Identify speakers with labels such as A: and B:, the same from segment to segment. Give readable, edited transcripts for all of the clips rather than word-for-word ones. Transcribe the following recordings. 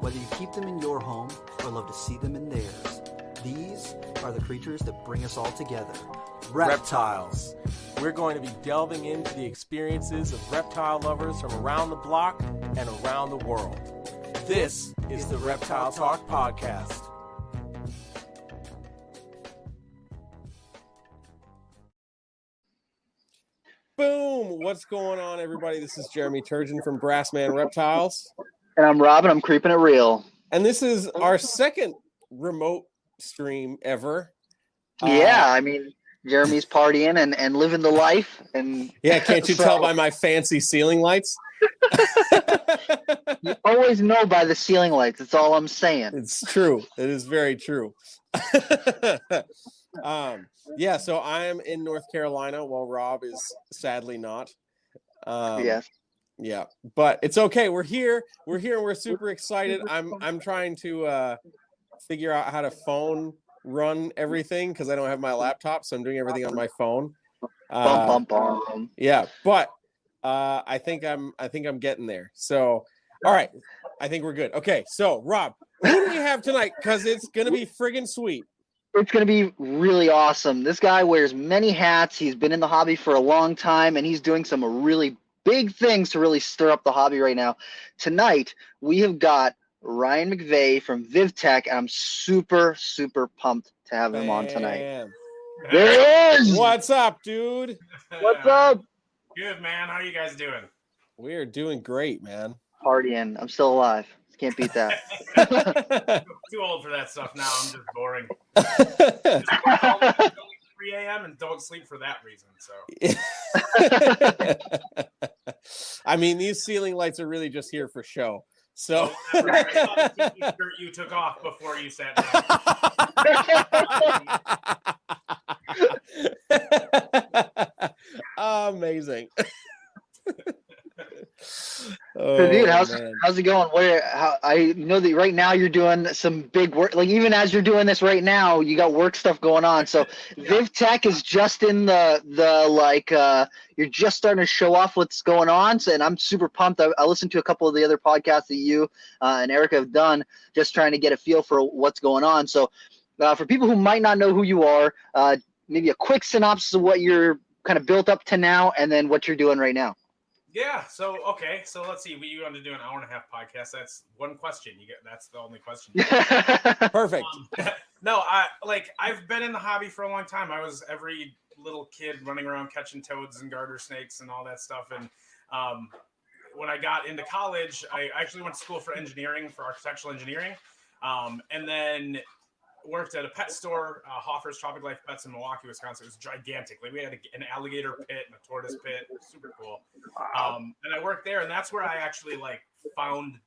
A: Whether you keep them in your home or love to see them in theirs, these are the creatures that bring us all together.
B: Reptiles. We're going to be delving into the experiences of reptile lovers from around the block and around the world. This is the Reptile Talk Podcast. Boom! What's going on, everybody? This is Jeremy Turgeon from Brassman Reptiles.
C: And I'm Rob, and I'm keeping it real.
B: And this is our second remote stream ever.
C: Yeah, I mean, Jeremy's partying and living the life. And
B: yeah, can't you tell by my fancy ceiling lights?
C: You always know by the ceiling lights. That's all I'm saying.
B: It's true. It is very true. Yeah, so I am in North Carolina while Rob is sadly not.
C: Yes.
B: Yeah, but it's okay. We're here. And we're super excited. I'm trying to figure out how to phone run everything because I don't have my laptop, so I'm doing everything on my phone. Yeah, but I think I'm getting there. So, all right, I think we're good. Okay, so Rob, who do we have tonight? Because it's gonna be friggin' sweet.
C: It's going to be really awesome. This guy wears many hats. He's been in the hobby for a long time, and he's doing some really big things to really stir up the hobby right now. Tonight, we have got Ryan McVeigh from Vivtech, and I'm super, super pumped to have him on tonight. There he is!
B: What's up, dude?
C: What's up?
D: Good, man. How are you guys doing?
B: We're doing great, man.
C: Partying. I'm still alive. Can't beat that.
D: Too old for that stuff now. I'm just boring. Just work all the way until 3 a.m. and don't sleep for that reason. So.
B: I mean, these ceiling lights are really just here for show. So
D: I saw the TV shirt you took off before you sat
B: down. Amazing.
C: So dude, how's it going? I know that right now you're doing some big work. Like even as you're doing this right now, you got work stuff going on. So yeah. Vivtech is just in you're just starting to show off what's going on. So, and I'm super pumped. I listened to a couple of the other podcasts that you and Erica have done, just trying to get a feel for what's going on. So for people who might not know who you are, maybe a quick synopsis of what you're kind of built up to now, and then what you're doing right now.
D: Yeah. So let's see. We want to do an hour and a half podcast. That's one question. That's the only question.
B: Perfect.
D: No, I've been in the hobby for a long time. I was every little kid running around catching toads and garter snakes and all that stuff. And when I got into college, I actually went to school for architectural engineering, and then worked at a pet store, Hoffer's Tropic Life Pets in Milwaukee, Wisconsin. It was gigantic. Like we had an alligator pit and a tortoise pit. It was super cool. And I worked there, and that's where I actually found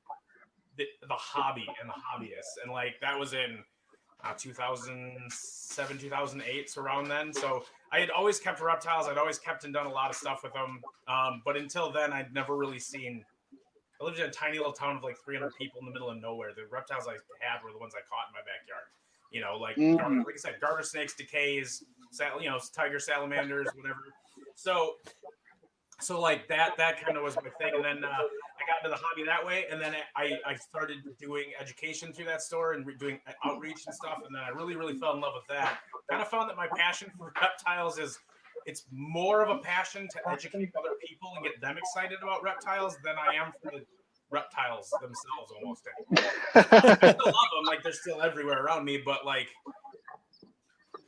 D: the hobby and the hobbyists. And that was in 2007, 2008, so around then. So I had always kept reptiles. I'd always kept and done a lot of stuff with them. But until then, I'd never really seen. I lived in a tiny little town of 300 people in the middle of nowhere. The reptiles I had were the ones I caught in my backyard. You know, like I said, garter snakes, decays, tiger salamanders, whatever. So that kind of was my thing. And then I got into the hobby that way. And then I started doing education through that store and doing outreach and stuff. And then I really, really fell in love with that. Kind of found that my passion for reptiles it's more of a passion to educate other people and get them excited about reptiles than I am for the reptiles themselves almost anymore. I still love them, they're still everywhere around me, but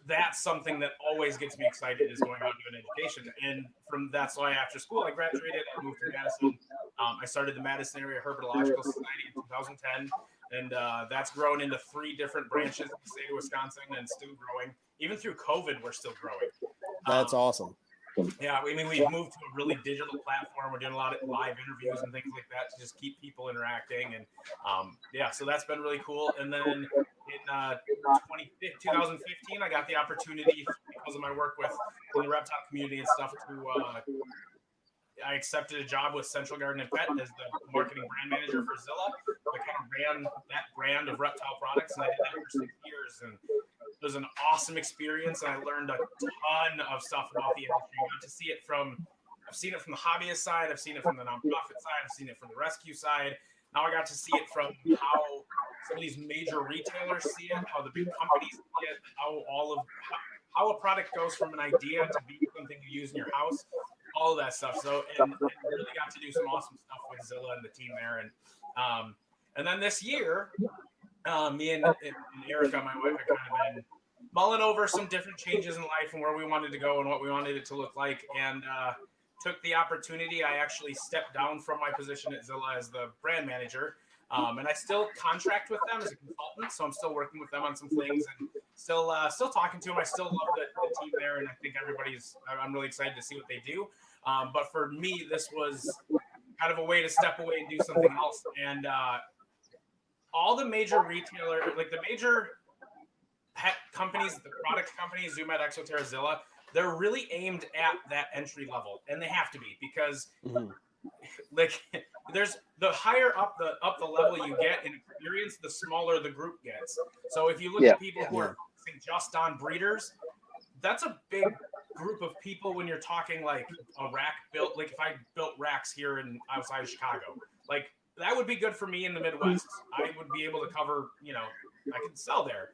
D: that's something that always gets me excited is going out and doing education. And that's why after school I graduated, I moved to Madison. I started the Madison Area Herpetological Society in 2010, and that's grown into 3 different branches in the state of Wisconsin and still growing. Even through COVID, we're still growing.
B: That's awesome.
D: Yeah, I mean, we've moved to a really digital platform. We're doing a lot of live interviews and things like that to just keep people interacting. And so that's been really cool. And then in 2015, I got the opportunity because of my work with the reptile community and stuff I accepted a job with Central Garden and Pet as the marketing brand manager for Zilla. I kind of ran that brand of reptile products, and I did that for 6 years. And it was an awesome experience, and I learned a ton of stuff about the industry. I got to see it I've seen it from the hobbyist side, I've seen it from the nonprofit side, I've seen it from the rescue side. Now I got to see it from how some of these major retailers see it, how the big companies see it, how a product goes from an idea to be something you use in your house, all of that stuff. So, and really got to do some awesome stuff with Zilla and the team there. And then this year, me and Erica, my wife, have kind of been mulling over some different changes in life and where we wanted to go and what we wanted it to look like. And took the opportunity. I actually stepped down from my position at Zilla as the brand manager. And I still contract with them as a consultant, so I'm still working with them on some things and still talking to them. I still love the team there, and I think I'm really excited to see what they do. But for me, this was kind of a way to step away and do something else. And all the major retailers, like the major pet companies, the product companies, Zoo Med, Exoterra, Zilla, they're really aimed at that entry level, and they have to be because like there's the higher up the level you get in experience, the smaller the group gets. So if you look at people who are focusing just on breeders, that's a big group of people when you're talking like a rack built. Like if I built racks here outside of Chicago, like that would be good for me in the Midwest. I would be able to cover, I could sell there.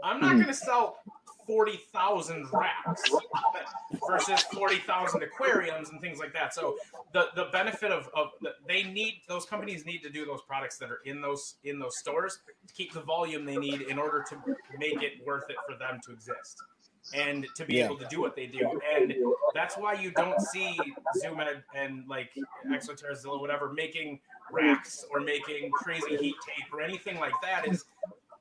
D: I'm not going to sell 40,000 racks versus 40,000 aquariums and things like that. So the benefit of those companies need to do those products that are in those stores to keep the volume they need in order to make it worth it for them to exist and to be able to do what they do. And that's why you don't see Zoo Med and like Exoterra, Zilla, whatever, making racks or making crazy heat tape or anything like that. Is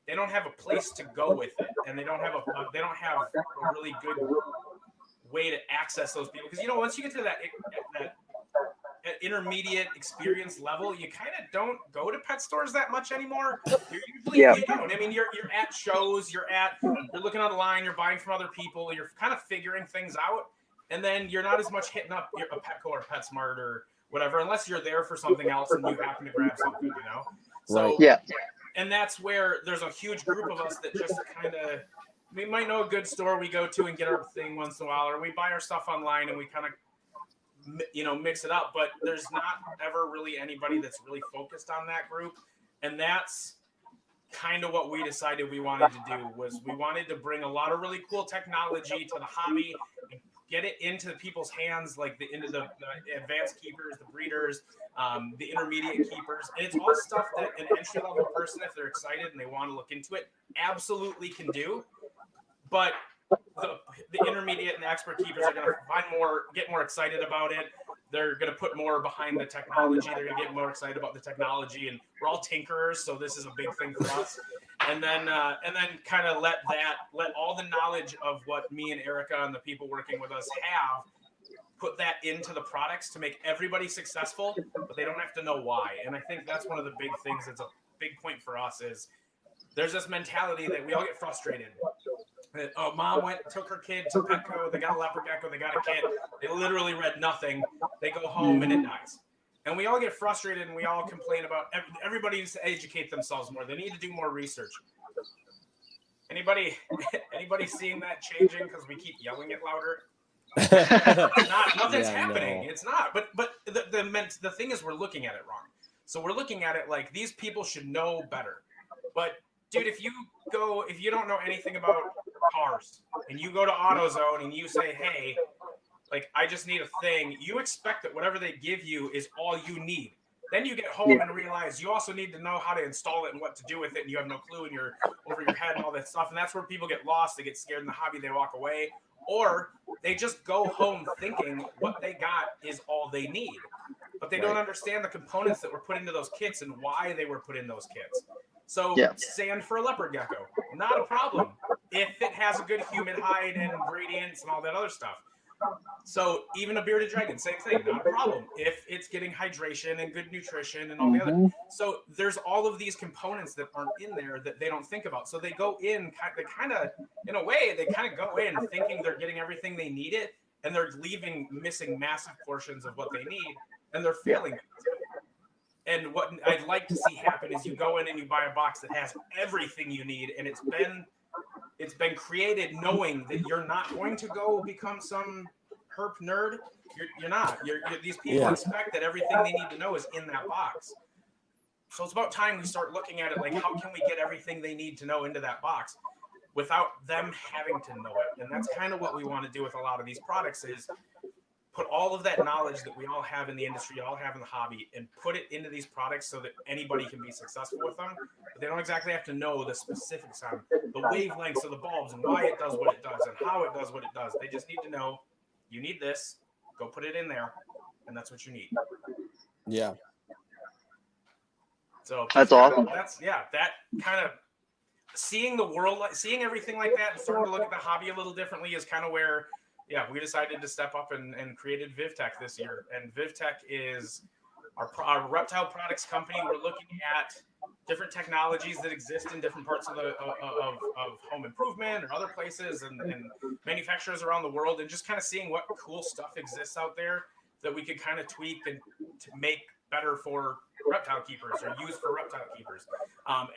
D: they don't have a place to go with it, and they don't have a really good way to access those people. Because once you get to that intermediate experience level, you kind of don't go to pet stores that much anymore. You don't. I mean, you're at shows, you're looking online, you're buying from other people, you're kind of figuring things out, and then you're not as much hitting up a Petco or PetSmart or whatever, unless you're there for something else and you happen to grab something, So and that's where there's a huge group of us that just kind of, we might know a good store we go to and get our thing once in a while, or we buy our stuff online and we kind of, mix it up. But there's not ever really anybody that's really focused on that group. And that's kind of what we decided we wanted to do, was we wanted to bring a lot of really cool technology to the hobby and get it into people's hands, like into the advanced keepers, the breeders, the intermediate keepers. And it's all stuff that an entry-level person, if they're excited and they want to look into it, absolutely can do. But the intermediate and the expert keepers are going to get more excited about it. They're going to put more behind the technology. They're going to get more excited about the technology. And we're all tinkerers, so this is a big thing for us. And then kind of let all the knowledge of what me and Erica and the people working with us have, put that into the products to make everybody successful, but they don't have to know why. And I think that's one of the big things that's a big point for us is there's this mentality that we all get frustrated. That, mom took her kid to Petco, they got a leopard gecko, they got a kid, they literally read nothing, they go home and it dies. And we all get frustrated and we all complain about everybody needs to educate themselves more. They need to do more research. Anybody seeing that changing because we keep yelling it louder? Nothing's happening. No. It's not. But the thing is, we're looking at it wrong. So we're looking at it like these people should know better. But dude, if you don't know anything about cars and you go to AutoZone and you say, hey, like, I just need a thing, you expect that whatever they give you is all you need. Then you get home and realize you also need to know how to install it and what to do with it, and you have no clue, and you're over your head and all that stuff. And that's where people get lost. They get scared in the hobby. They walk away. Or they just go home thinking what they got is all they need. But they don't understand the components that were put into those kits and why they were put in those kits. So sand for a leopard gecko, not a problem if it has a good humid hide and ingredients and all that other stuff. So even a bearded dragon, same thing, not a problem if it's getting hydration and good nutrition and all the other. So there's all of these components that aren't in there that they don't think about. So they go in, they kind of go in thinking they're getting everything they needed, and they're missing massive portions of what they need, and they're failing. And what I'd like to see happen is you go in and you buy a box that has everything you need, and it's been created knowing that you're not going to go become some herp nerd. You're not. These people expect that everything they need to know is in that box. So it's about time we start looking at it like, how can we get everything they need to know into that box without them having to know it? And that's kind of what we want to do with a lot of these products, is put all of that knowledge that we all have in the industry, all have in the hobby, and put it into these products so that anybody can be successful with them. But they don't exactly have to know the specifics on the wavelengths of the bulbs and why it does what it does and how it does what it does. They just need to know, you need this, go put it in there, and that's what you need.
B: Yeah.
C: So that's awesome.
D: That kind of seeing the world, seeing everything like that, and starting to look at the hobby a little differently is kind of where, we decided to step up and created Vivtech this year. And Vivtech is our reptile products company. We're looking at different technologies that exist in different parts of home improvement or other places and manufacturers around the world, and just kind of seeing what cool stuff exists out there that we could kind of tweak and to make better for reptile keepers or use for reptile keepers.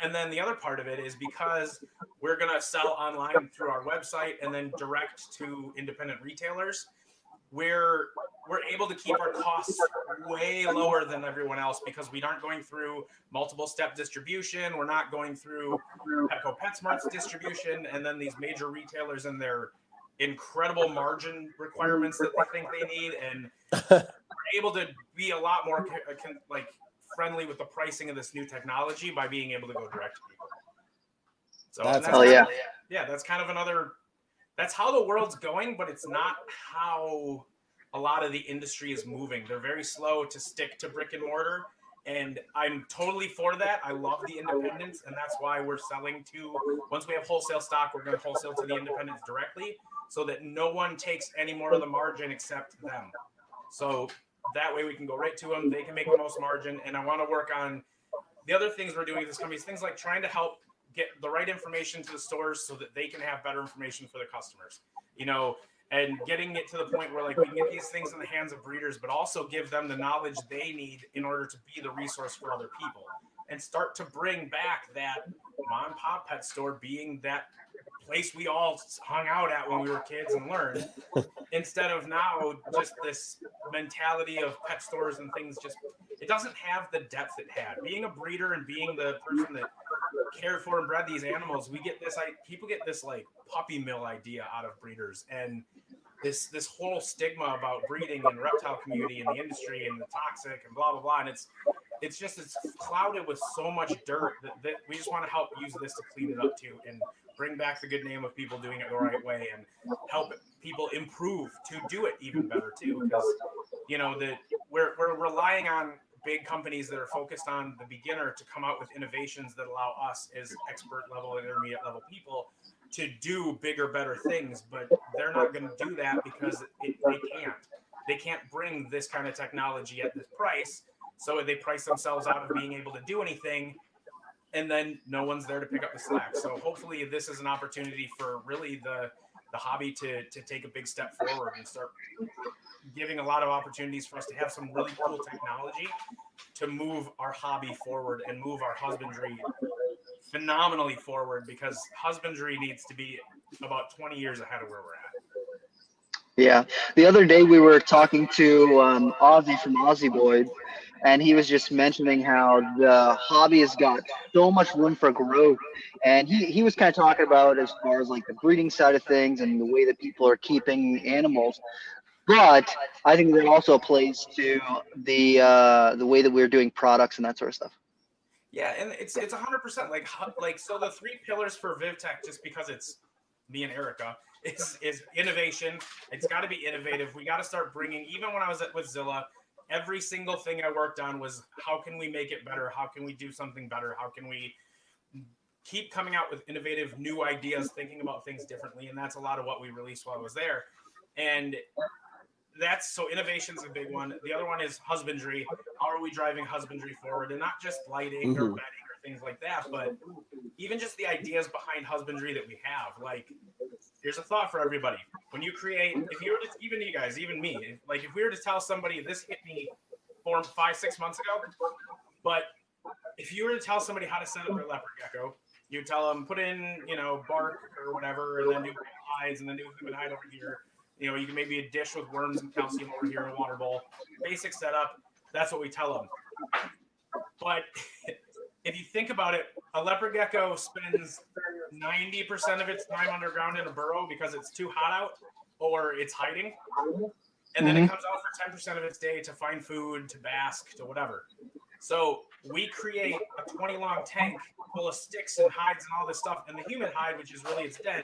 D: And then the other part of it is, because we're going to sell online through our website and then direct to independent retailers, we're able to keep our costs way lower than everyone else, because we aren't going through multiple step distribution. We're not going through Petco PetSmart's distribution and then these major retailers and their incredible margin requirements that they think they need. And we're able to be a lot more friendly with the pricing of this new technology by being able to go direct to people. So that's kind of another, that's how the world's going, but it's not how a lot of the industry is moving. They're very slow to stick to brick and mortar, and I'm totally for that. I love the independents, and that's why we're selling to, once we have wholesale stock, we're going to wholesale to the independents directly, so that no one takes any more of the margin except them. So that way we can go right to them. They can make the most margin. And I want to work on the other things we're doing with this company, is things like trying to help get the right information to the stores so that they can have better information for their customers, and getting it to the point where we can get these things in the hands of breeders, but also give them the knowledge they need in order to be the resource for other people, and start to bring back that mom and pop pet store being that place we all hung out at when we were kids and learned, instead of now just this mentality of pet stores and things. Just, it doesn't have the depth it had. Being a breeder and being the person that cared for and bred these animals, people get this puppy mill idea out of breeders, and this whole stigma about breeding and reptile community and the industry and the toxic and blah blah blah, and it's clouded with so much dirt that we just want to help use this to clean it up too, and bring back the good name of people doing it the right way, and help people improve to do it even better too. Because we're relying on big companies that are focused on the beginner to come out with innovations that allow us as expert level and intermediate level people to do bigger, better things, but they're not going to do that because they can't bring this kind of technology at this price. So they price themselves out of being able to do anything, and then no one's there to pick up the slack. So hopefully this is an opportunity for really the hobby to take a big step forward and start giving a lot of opportunities for us to have some really cool technology to move our hobby forward and move our husbandry phenomenally forward, because husbandry needs to be about 20 years ahead of where we're at.
C: Yeah. The other day we were talking to Ozzy from Ozzy Boy, and he was just mentioning how the hobby has got so much room for growth. And he was kind of talking about as far as the breeding side of things and the way that people are keeping animals. But I think there also applies to the way that we're doing products and that sort of stuff.
D: Yeah, and it's 100% so the 3 pillars for Vivtech, just because it's me and Erica, is innovation. It's got to be innovative. We got to start bringing, even when I was with Zilla, every single thing I worked on was, how can we make it better? How can we do something better? How can we keep coming out with innovative new ideas, thinking about things differently? And that's a lot of what we released while I was there. And so innovation's a big one. The other one is husbandry. How are we driving husbandry forward? And not just lighting or bedding or things like that, but even just the ideas behind husbandry that we have. Here's a thought for everybody. When you create, if you were to, even you guys, even me, if we were to tell somebody, this hit me 4, 5, 6 months ago, but if you were to tell somebody how to set up their leopard gecko, you tell them, put in, bark or whatever, and then do hides, and then do human hide over here. You can maybe a dish with worms and calcium over here in a water bowl. Basic setup. That's what we tell them. But if you think about it, a leopard gecko spends 90% of its time underground in a burrow because it's too hot out or it's hiding. And then it comes out for 10% of its day to find food, to bask, to whatever. So we create a 20-long tank full of sticks and hides and all this stuff. And the human hide, which is really its den,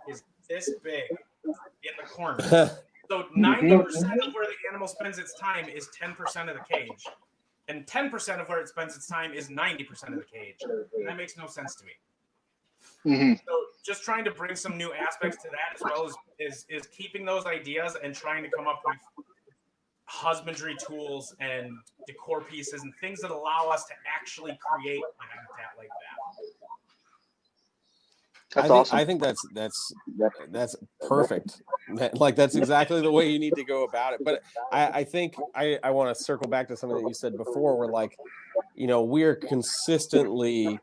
D: is this big in the corner. So 90% of where the animal spends its time is 10% of the cage. And 10% of where it spends its time is 90% of the cage. And that makes no sense to me. So just trying to bring some new aspects to that, as well as is keeping those ideas and trying to come up with husbandry tools and decor pieces and things that allow us to actually create a habitat like that.
C: That's awesome.
B: I think that's perfect. Like that's exactly the way you need to go about it. But I think I want to circle back to something that you said before, where like, you know, we're consistently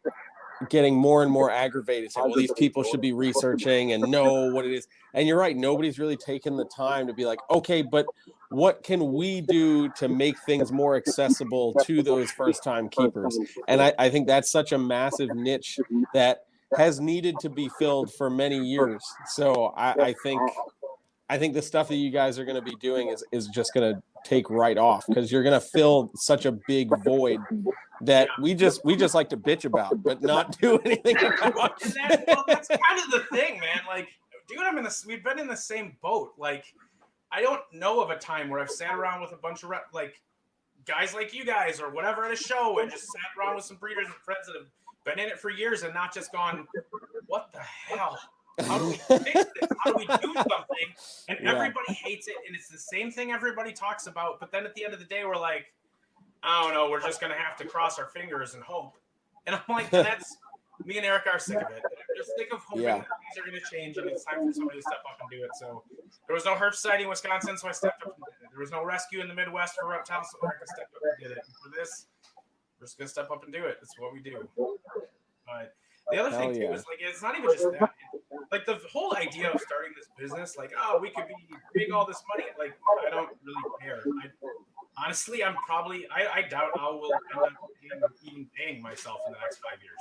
B: getting more and more aggravated saying, well, these people should be researching and know what it is. And you're right, nobody's really taken the time to be like, okay, but what can we do to make things more accessible to those first-time keepers? And I think that's such a massive niche that has needed to be filled for many years. So I think the stuff that you guys are going to be doing is just going to take right off, because you're going to fill such a big void that we just like to bitch about, but not do anything about.
D: And that's kind of the thing, man. Like, dude, we've been in the same boat. Like, I don't know of a time where I've sat around with a bunch of guys like you guys or whatever at a show and just sat around with some breeders and friends that have been in it for years and not just gone, what the hell? How do we fix this? How do we do something? And everybody hates it, and it's the same thing everybody talks about. But then at the end of the day, we're like, I don't know, we're just going to have to cross our fingers and hope. And I'm like, that's me and Eric are sick of it. We're sick of hoping that things are going to change, and it's time for somebody to step up and do it. So there was no herp society in Wisconsin, so I stepped up and did it. There was no rescue in the Midwest for reptiles, so Eric stepped up and did it. And for this, we're just going to step up and do it. That's what we do. But the other thing, too, is, like, it's not even just that. Like, the whole idea of starting this business, like, oh, we could be making all this money. Like, I don't really care. Honestly, I doubt I will end up even paying myself in the next 5 years.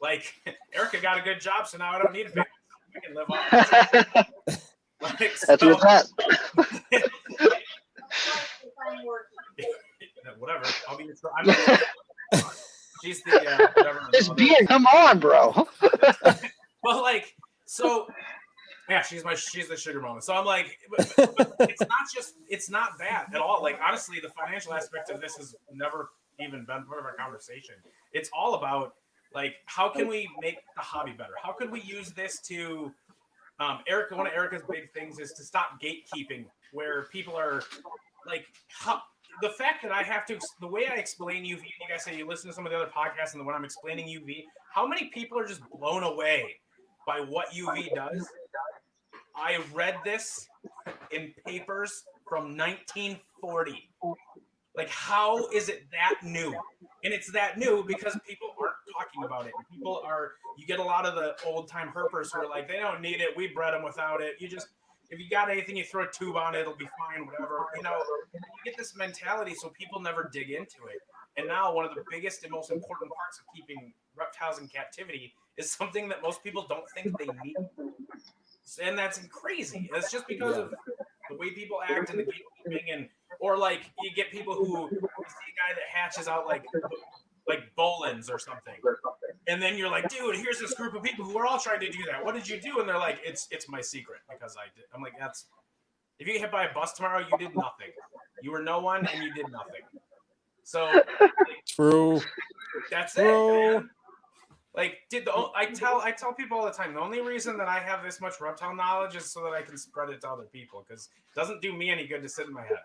D: Like, Erica got a good job, so now I don't need to pay myself. I can live off it. Like,
C: that's what's that.
D: Whatever. I'll be your she's the whatever.
C: This beer, come on, bro.
D: Well, like, so yeah, she's the sugar mama. So I'm like, but it's not bad at all. Like, honestly, the financial aspect of this has never even been part of our conversation. It's all about, like, how can we make the hobby better? How can we use this to Erica? One of Erica's big things is to stop gatekeeping, where people are like, the fact that I have to, the way I explain UV, you guys say you listen to some of the other podcasts, and when I'm explaining UV, how many people are just blown away by what UV does? I read this in papers from 1940. Like, how is it that new? And it's that new because people aren't talking about it. You get a lot of the old time herpers who are like, they don't need it. We bred them without it. If you got anything, you throw a tube on it, it'll be fine, whatever. You know, you get this mentality, so people never dig into it. And now one of the biggest and most important parts of keeping reptiles in captivity is something that most people don't think they need. And that's crazy. It's just because of the way people act and the gatekeeping, or like you get people who you see a guy that hatches out like Bolins or something. And then you're like, dude, here's this group of people who are all trying to do that. What did you do? And they're like, it's my secret because I did. I'm like, if you get hit by a bus tomorrow, you did nothing. You were no one and you did nothing. So
B: true.
D: That's it, man. Like, I tell people all the time, the only reason that I have this much reptile knowledge is so that I can spread it to other people, because it doesn't do me any good to sit in my head.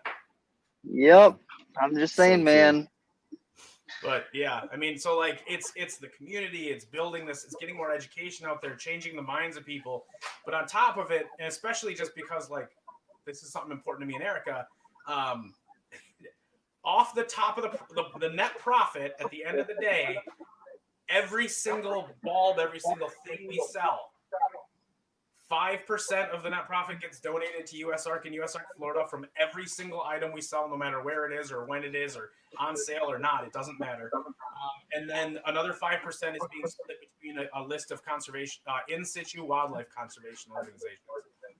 C: Yep. I'm just saying, man.
D: But yeah, I mean, so like it's the community, it's building this, it's getting more education out there, changing the minds of people. But on top of it, and especially just because like this is something important to me and Erica, off the top of the net profit at the end of the day, every single bulb, every single thing we sell, 5% of the net profit gets donated to USARK and USARK Florida from every single item we sell, no matter where it is or when it is or on sale or not. It doesn't matter. And then another 5% is being split between a list of conservation, in situ wildlife conservation organizations.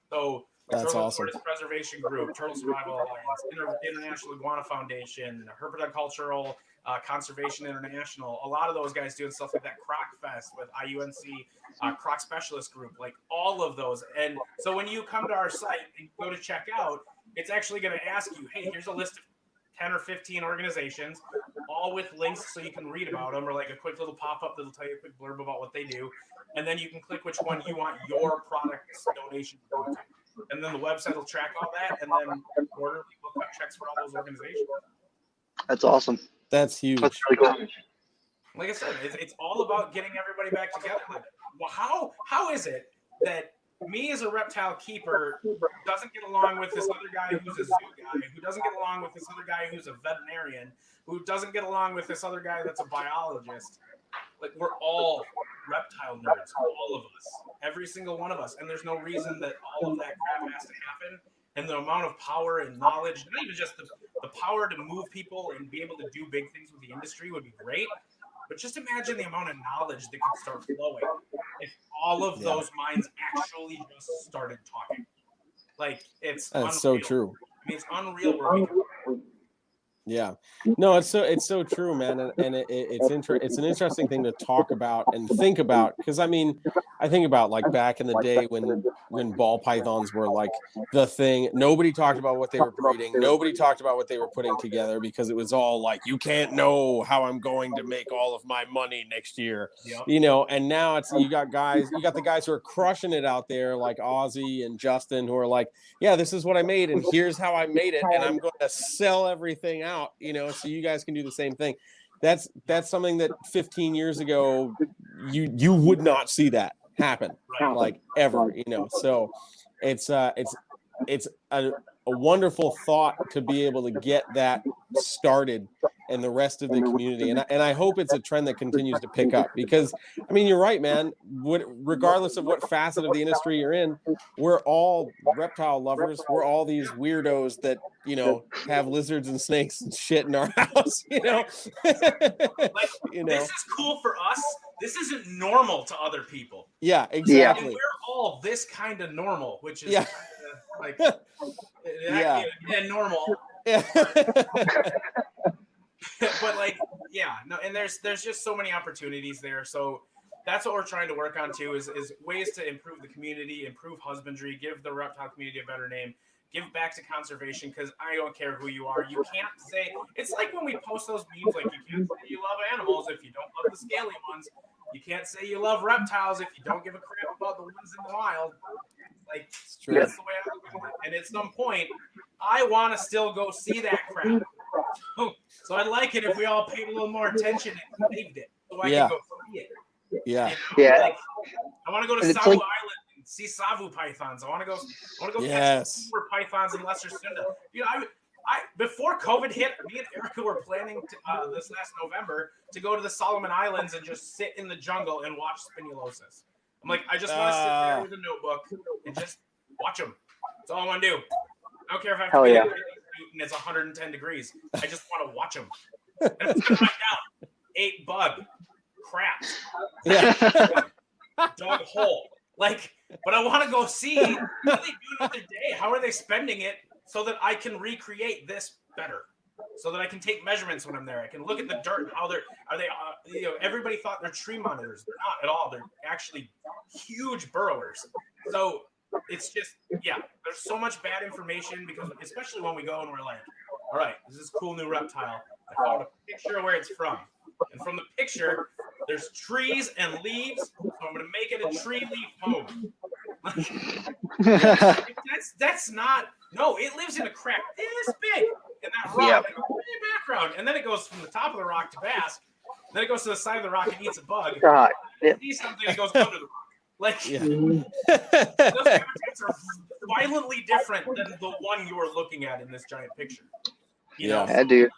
D: So
B: That's
D: Turtle
B: awesome.
D: Tortoise Preservation Group, Turtle Survival Alliance, International Iguana Foundation, Herpetocultural Conservation International. A lot of those guys doing stuff like that. Croc Fest with IUNC, Croc Specialist Group, like all of those. And so when you come to our site and go to check out, it's actually going to ask you, hey, here's a list of 10 or 15 organizations, all with links so you can read about them, or like a quick little pop-up that'll tell you a quick blurb about what they do. And then you can click which one you want your product's donation to go to. And then the website will track all that, and then quarterly we'll cut checks for all those organizations.
C: That's awesome.
B: That's huge.
C: That's really cool.
D: Like I said, it's all about getting everybody back together. Like, well, how is it that me as a reptile keeper doesn't get along with this other guy who's a zoo guy, who doesn't get along with this other guy who's a veterinarian, who doesn't get along with this other guy that's a biologist? Like, we're all reptile nerds, all of us, every single one of us. And there's no reason that all of that crap has to happen. And the amount of power and knowledge, not even just the power to move people and be able to do big things with the industry would be great. But just imagine the amount of knowledge that could start flowing if all of those minds actually just started talking. Like, that's unreal.
B: So true.
D: I mean, it's unreal where we can.
B: Yeah, no, it's so true, man, and it's an interesting thing to talk about and think about, because I mean, I think about like back in the day when ball pythons were like the thing. Nobody talked about what they were breeding. Nobody talked about what they were putting together, because it was all like, you can't know how I'm going to make all of my money next year, you know. And now it's you got the guys who are crushing it out there, like Ozzy and Justin, who are like, yeah, this is what I made, and here's how I made it, and I'm going to sell everything out. You know, so you guys can do the same thing. That's something that 15 years ago you would not see that happen, like ever, you know. So it's a wonderful thought to be able to get that started and the rest of the community, and I hope it's a trend that continues to pick up, because I mean, you're right, man. Regardless of what facet of the industry you're in, we're all reptile lovers. We're all these weirdos that, you know, have lizards and snakes and shit in our house, you know.
D: Like,
B: you know,
D: this is cool for us. This isn't normal to other people.
B: Yeah, exactly.
D: And we're all this kind of normal, which is like normal.
B: Yeah.
D: But like, yeah, no, and there's just so many opportunities there. So that's what we're trying to work on too, is ways to improve the community, improve husbandry, give the reptile community a better name, give back to conservation, because I don't care who you are. You can't say, it's like when we post those memes, like, you can't say you love animals if you don't love the scaly ones. You can't say you love reptiles if you don't give a crap about the ones in the wild. Like, that's the way I look at it. And at some point, I want to still go see that crap. So I'd like it if we all paid a little more attention and saved it, so I can go see it.
B: Yeah.
D: You know? Like, I want to go to Savu Island and see Savu pythons. I want to go catch super pythons in Lesser Sunda. You know, I before COVID hit, me and Erica were planning to, this last November to go to the Solomon Islands and just sit in the jungle and watch spinulosus. I'm like, I just want to sit there with a notebook and just watch them. That's all I want to do. I don't care if I have to be and it's 110 degrees. I just want to watch them. And I'm going to find out 8 bug crap. Dog hole. Like, but I want to go see what are they doing with their day? How are they spending it so that I can recreate this better? So that I can take measurements when I'm there. I can look at the dirt and how are they you know, everybody thought they're tree monitors. They're not at all. They're actually huge burrowers. So it's just, there's so much bad information, because especially when we go and we're like, all right, this is a cool new reptile. I found a picture of where it's from. And from the picture, there's trees and leaves. So I'm going to make it a tree leaf home. That's not, no, it lives in a crack this big in that rock, in the background. And then it goes from the top of the rock to bask. Then it goes to the side of the rock and eats a bug. It sees something and goes under the rock. Like, those habitats are violently different than the one you are looking at in this giant picture. You know?
C: Yeah, dude.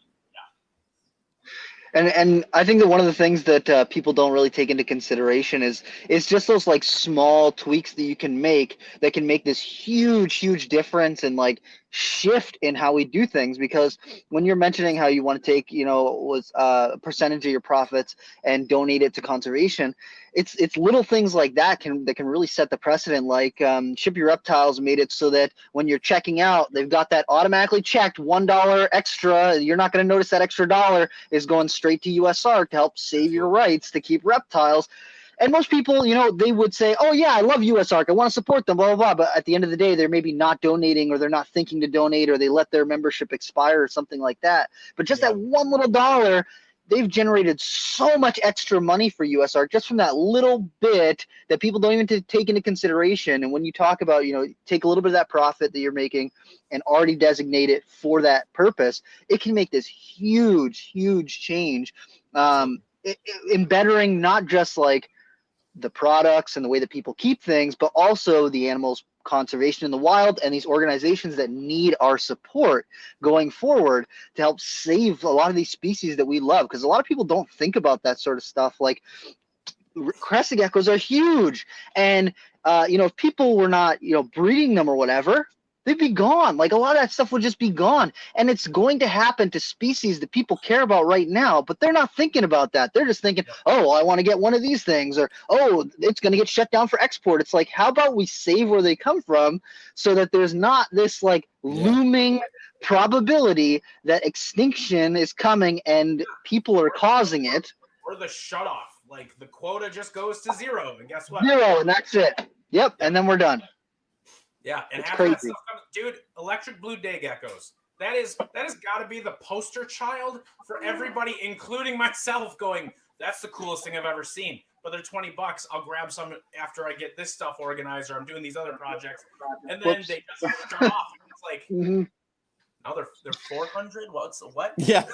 C: And I think that one of the things that people don't really take into consideration is just those like small tweaks that you can make that can make this huge difference and like shift in how we do things. Because when you're mentioning how you want to take, was a percentage of your profits and donate it to conservation, it's little things like that can really set the precedent. Like Ship Your Reptiles made it so that when you're checking out, they've got that automatically checked $1 extra. You're not going to notice that extra dollar is going straight to USARK to help save your rights to keep reptiles. And most people, they would say, oh, yeah, I love USARK. I want to support them, blah, blah, blah. But at the end of the day, they're maybe not donating, or they're not thinking to donate, or they let their membership expire or something like that. But just that one little dollar, they've generated so much extra money for USARK just from that little bit that people don't even take into consideration. And when you talk about, take a little bit of that profit that you're making and already designate it for that purpose, it can make this huge change in bettering not just like the products and the way that people keep things, but also the animals' conservation in the wild and these organizations that need our support going forward to help save a lot of these species that we love. Because a lot of people don't think about that sort of stuff. Like crested geckos are huge, and if people were not breeding them or whatever, they'd be gone. Like a lot of that stuff would just be gone. And it's going to happen to species that people care about right now, but they're not thinking about that. They're just thinking, oh, I want to get one of these things, or, oh, it's going to get shut down for export. It's like, how about we save where they come from so that there's not this like looming probability that extinction is coming and people are causing it.
D: Or the shut off. Like the quota just goes to zero. And guess what?
C: Zero, and that's it. Yep. And then we're done.
D: Yeah, and
C: it's
D: half
C: crazy.
D: that stuff comes, dude. Electric blue day geckos. That has got to be the poster child for everybody, including myself. Going, that's the coolest thing I've ever seen. But they're $20. I'll grab some after I get this stuff organized, or I'm doing these other projects, and then they just shut off. It's like now they're 400. What?
B: Yeah.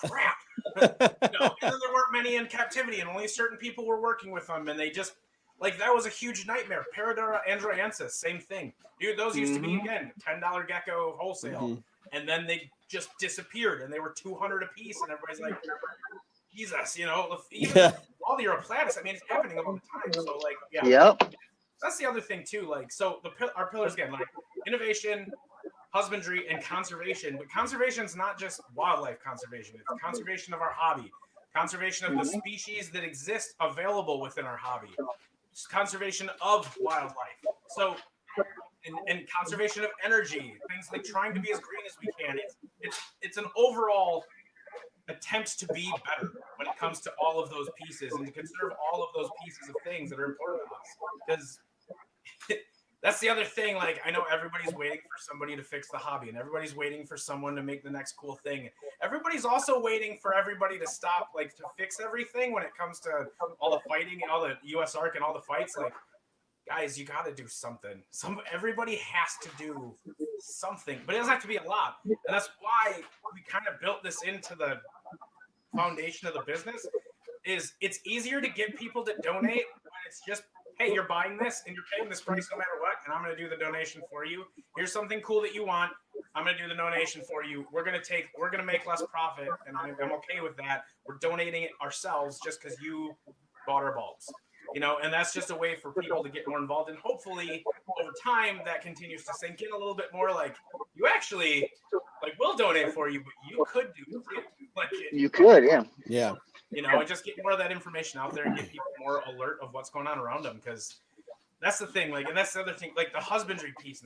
D: Crap. And then there weren't many in captivity, and only certain people were working with them, and they just. Like, that was a huge nightmare. Paradora androensis, same thing. Dude, those used to be, again, $10 gecko wholesale. And then they just disappeared, and they were $200 a piece, and everybody's like, Jesus, even all the Europlatus, I mean, it's happening all the time. So, like,
C: Yep.
D: That's the other thing, too. Like, so our pillars, again, like, innovation, husbandry, and conservation. But conservation is not just wildlife conservation. It's conservation of our hobby. Conservation of the species that exist available within our hobby. Conservation of wildlife, so and conservation of energy, things like trying to be as green as we can. It's an overall attempt to be better when it comes to all of those pieces and to conserve all of those pieces of things that are important to us. Because that's the other thing. Like, I know everybody's waiting for somebody to fix the hobby, and everybody's waiting for someone to make the next cool thing. Everybody's also waiting for everybody to stop, like, to fix everything when it comes to all the fighting and all the USARK and all the fights. Like, guys, you got to do something. Everybody has to do something, but it doesn't have to be a lot. And that's why we kind of built this into the foundation of the business. Is it's easier to get people to donate when it's just, hey, you're buying this and you're paying this price no matter what, and I'm going to do the donation for you. Here's something cool that you want. I'm going to do the donation for you. We're going to make less profit, and I'm okay with that. We're donating it ourselves just because you bought our bulbs, and that's just a way for people to get more involved. And hopefully over time that continues to sink in a little bit more. Like, you actually, like, we'll donate for you, but you could do it. Like,
C: you could,
B: yeah.
D: And just get more of that information out there and get people more alert of what's going on around them. Because that's the thing, like, and that's the other thing, like the husbandry piece.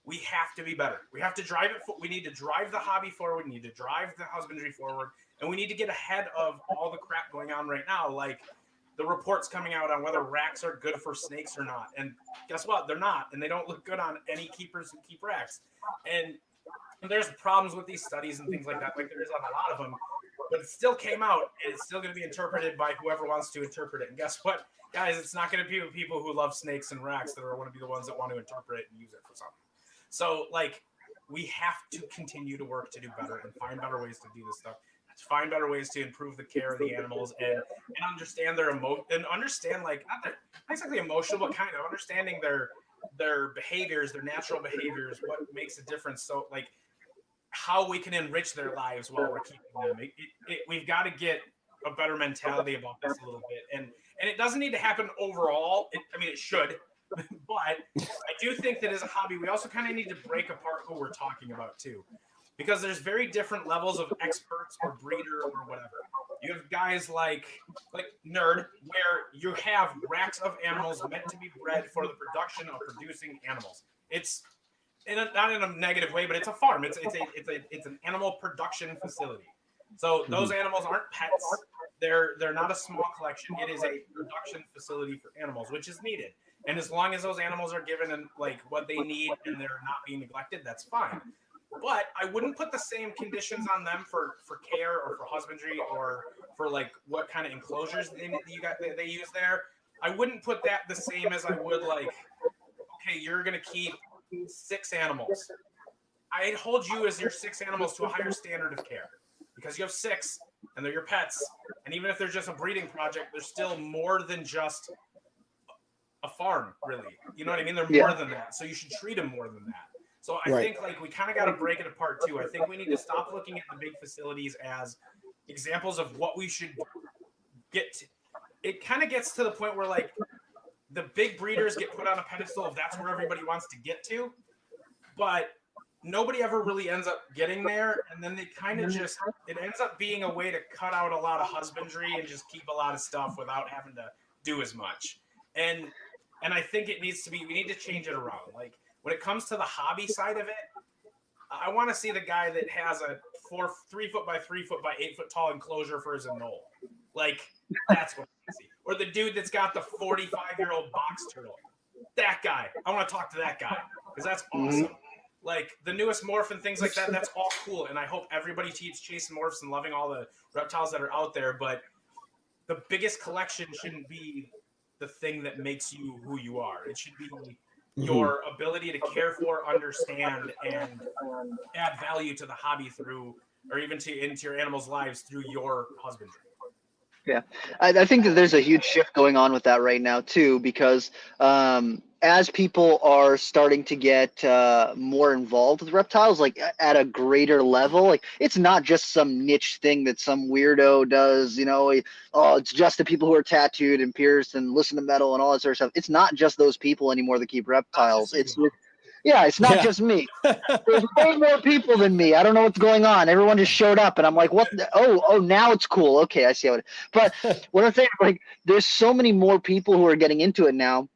D: We have to be better. We have to drive it. We need to drive the hobby forward. We need to drive the husbandry forward, and we need to get ahead of all the crap going on right now. Like the reports coming out on whether racks are good for snakes or not. And guess what? They're not, and they don't look good on any keepers who keep racks. And there's problems with these studies and things like that. Like there is on a lot of them. But it still came out, and it's still going to be interpreted by whoever wants to interpret it. And guess what, guys? It's not going to be the people who love snakes and racks that are going to be the ones that want to interpret it and use it for something. So, like, we have to continue to work to do better and find better ways to do this stuff. To find better ways to improve the care of the animals and understand their understand, like, not exactly emotional, but kind of understanding their behaviors, their natural behaviors, what makes a difference. So, like, how we can enrich their lives while we're keeping them. We've got to get a better mentality about this a little bit, and it doesn't need to happen overall. I mean, it should, but I do think that as a hobby, we also kind of need to break apart who we're talking about too, because there's very different levels of experts or breeder or whatever. You have guys like Nerd, where you have racks of animals meant to be bred for the production of producing animals. It's not in a negative way, but it's a farm. It's an animal production facility. So those animals aren't pets. They're not a small collection. It is a production facility for animals, which is needed. And as long as those animals are given like what they need and they're not being neglected, that's fine. But I wouldn't put the same conditions on them for care or for husbandry or for like what kind of enclosures they use there. I wouldn't put that the same as I would like, okay, you're gonna keep 6 animals. I'd hold you as your 6 animals to a higher standard of care because you have 6 and they're your pets. And even if they're just a breeding project, they're still more than just a farm, really. You know what I mean? They're more than that. So you should treat them more than that. So I think like we kind of got to break it apart too. I think we need to stop looking at the big facilities as examples of what we should get to. It kind of gets to the point where like the big breeders get put on a pedestal of that's where everybody wants to get to, but nobody ever really ends up getting there. And then they kind of just, it ends up being a way to cut out a lot of husbandry and just keep a lot of stuff without having to do as much. And I think it needs to be, we need to change it around. Like when it comes to the hobby side of it, I want to see the guy that has a 3 foot by 3 foot by 8 foot tall enclosure for his anole. Like that's what I see. Or the dude that's got the 45-year-old box turtle. That guy. I want to talk to that guy because that's awesome. Mm-hmm. Like the newest morph and things like that, that's all cool. And I hope everybody keeps chasing morphs and loving all the reptiles that are out there. But the biggest collection shouldn't be the thing that makes you who you are. It should be your ability to care for, understand, and add value to the hobby through, or even into your animals' lives through your husbandry.
C: Yeah, I think that there's a huge shift going on with that right now too, because as people are starting to get more involved with reptiles, like at a greater level, like it's not just some niche thing that some weirdo does, you know, oh, it's just the people who are tattooed and pierced and listen to metal and all that sort of stuff. It's not just those people anymore that keep reptiles. It's not just me. There's way more people than me. I don't know what's going on. Everyone just showed up, and I'm like, what? Oh, now it's cool. Okay, I see how it is. But what I'm saying, like, there's so many more people who are getting into it now.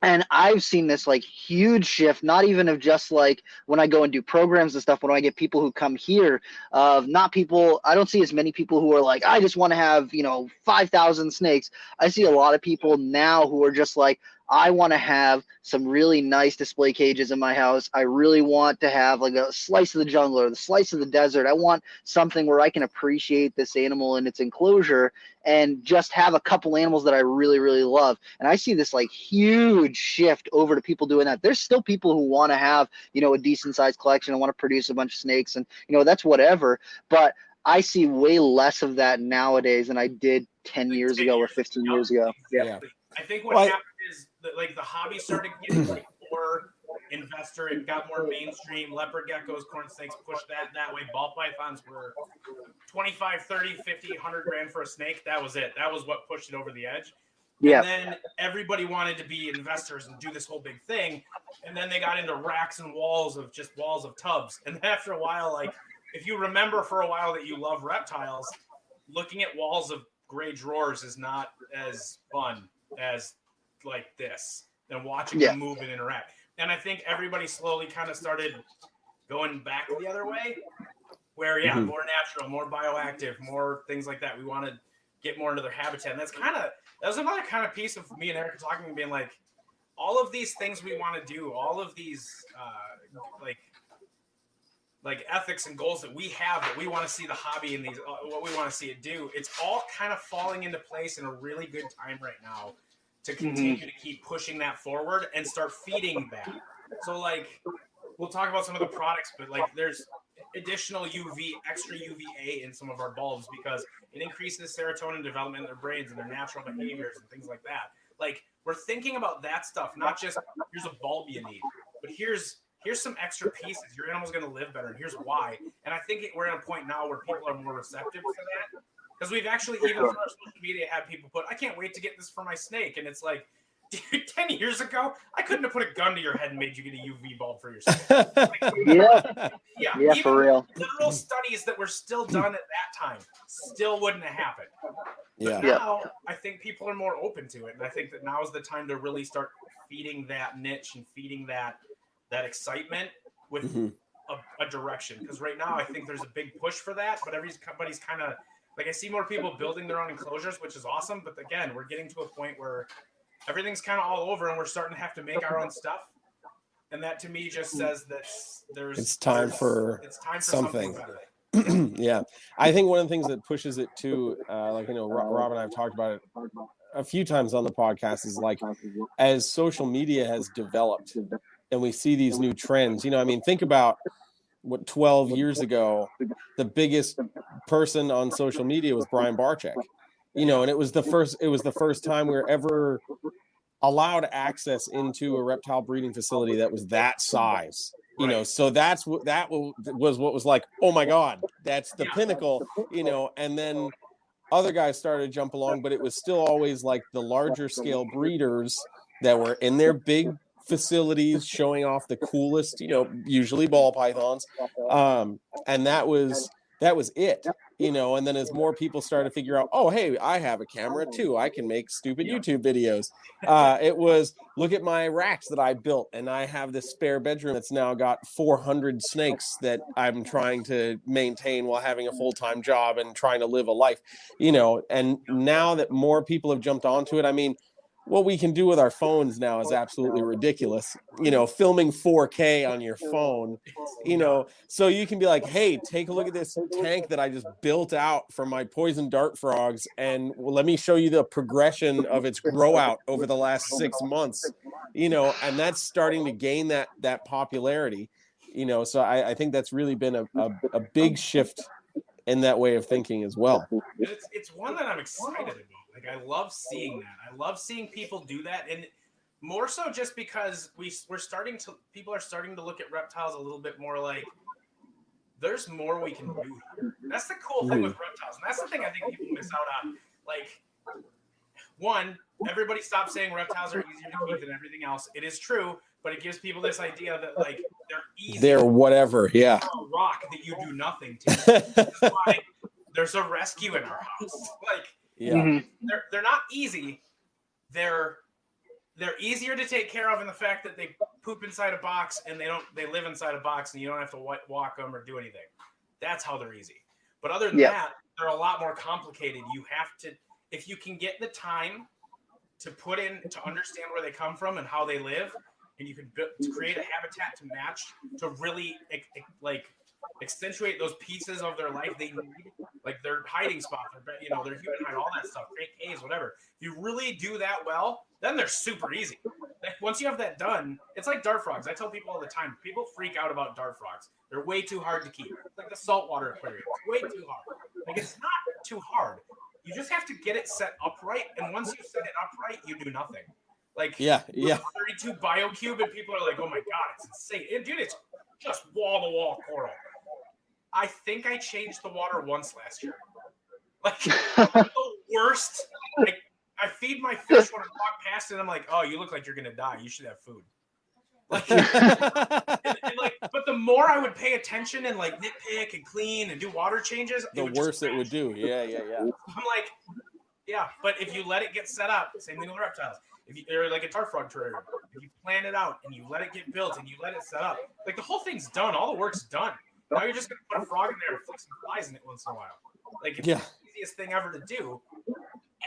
C: And I've seen this like huge shift, not even of just like when I go and do programs and stuff, when I get people who come here, I don't see as many people who are like, I just want to have, 5,000 snakes. I see a lot of people now who are just like, I want to have some really nice display cages in my house. I really want to have like a slice of the jungle or the slice of the desert. I want something where I can appreciate this animal in its enclosure and just have a couple animals that I really, really love. And I see this like huge shift over to people doing that. There's still people who want to have, a decent sized collection and want to produce a bunch of snakes and, that's whatever. But I see way less of that nowadays than I did 10 years ago or 15 years ago.
B: Yeah.
D: I think what happened is that like the hobby started getting like more investor. It got more mainstream. Leopard geckos, corn snakes pushed that way. Ball pythons were 25, 30, 50, 100 grand for a snake. That was it. That was what pushed it over the edge. Yeah. And then everybody wanted to be investors and do this whole big thing. And then they got into racks and walls of tubs. And after a while, like if you remember for a while that you love reptiles, looking at walls of gray drawers is not as fun as like this and watching them move and interact. And I think everybody slowly kind of started going back the other way where, more natural, more bioactive, more things like that. We want to get more into their habitat. And that was another kind of piece of me and Eric talking and being like, all of these things we want to do, all of these like ethics and goals that we have that we want to see the hobby and these what we want to see it do, it's all kind of falling into place in a really good time right now to continue to keep pushing that forward and start feeding that. So like we'll talk about some of the products, but like there's additional extra UVA in some of our bulbs because it increases serotonin development in their brains and their natural behaviors and things like that. Like we're thinking about that stuff, not just here's a bulb you need, but here's here's some extra pieces. Your animal's going to live better, and here's why. And I think we're at a point now where people are more receptive to that, because we've actually, even through our social media, had people put, I can't wait to get this for my snake. And it's like, dude, 10 years ago, I couldn't have put a gun to your head and made you get a UV bulb for your snake. Like,
C: yeah, for real.
D: Literal studies that were still done at that time still wouldn't have happened. But
B: Yeah.
D: now I think people are more open to it. And I think that now is the time to really start feeding that niche and feeding that excitement with a direction. Because right now I think there's a big push for that, but everybody's kind of like, I see more people building their own enclosures, which is awesome. But again, we're getting to a point where everything's kind of all over and we're starting to have to make our own stuff. And that to me just says that it's time for something better.
B: Yeah. I think one of the things that pushes it too, like, Rob and I have talked about it a few times on the podcast, is like, as social media has developed and we see these new trends, think about what 12 years ago, the biggest person on social media was Brian Barczyk, and it was the first time we were ever allowed access into a reptile breeding facility that was that size, so that was what was like, oh my God, that's the pinnacle, and then other guys started to jump along, but it was still always like the larger scale breeders that were in their big facilities showing off the coolest, usually ball pythons. And that was it, and then as more people started to figure out, oh, hey, I have a camera too, I can make stupid YouTube videos. It was, look at my racks that I built, and I have this spare bedroom that's now got 400 snakes that I'm trying to maintain while having a full-time job and trying to live a life, and now that more people have jumped onto it, what we can do with our phones now is absolutely ridiculous. Filming 4K on your phone, so you can be like, hey, take a look at this tank that I just built out for my poison dart frogs, and let me show you the progression of its grow out over the last 6 months, and that's starting to gain that popularity, so I think that's really been a big shift in that way of thinking as well.
D: It's one that I'm excited about. Like, I love seeing that. I love seeing people do that, and more so just because people are starting to look at reptiles a little bit more like, there's more we can do here. That's the cool thing with reptiles, and that's the thing I think people miss out on. Like, one, everybody stops saying reptiles are easier to keep than everything else. It is true, but it gives people this idea that, like, they're easy.
B: They're whatever, yeah.
D: A rock that you do nothing to. That's why there's a rescue in our house. Like, they're not easy. They're easier to take care of in the fact that they poop inside a box and they live inside a box and you don't have to walk them or do anything. That's how they're easy. But other than that, they're a lot more complicated. You have to, if you can get the time to put in to understand where they come from and how they live, and you can create a habitat to match, to really accentuate those pieces of their life they need, like their hiding spot, their human hide, all that stuff, create caves, whatever. If you really do that well, then they're super easy. Once you have that done, it's like dart frogs. I tell people all the time, people freak out about dart frogs. They're way too hard to keep. It's like the saltwater aquarium. It's way too hard. Like, it's not too hard. You just have to get it set upright, and once you set it upright, you do nothing. Like, 32 BioCube, and people are like, oh my God, it's insane. And dude, it's just wall-to-wall coral. I think I changed the water once last year. Like, the worst. Like, I feed my fish when I walk past it, and I'm like, oh, you look like you're going to die. You should have food. Like, but the more I would pay attention and, like, nitpick and clean and do water changes,
B: the worse it would do. Yeah.
D: I'm like, yeah, but if you let it get set up, same thing with reptiles. If you're like a dart frog terrarium, if you plan it out and you let it get built and you let it set up, like, the whole thing's done. All the work's done. Now you're just going to put a frog in there and flick some flies in it once in a while. Like, it's the easiest thing ever to do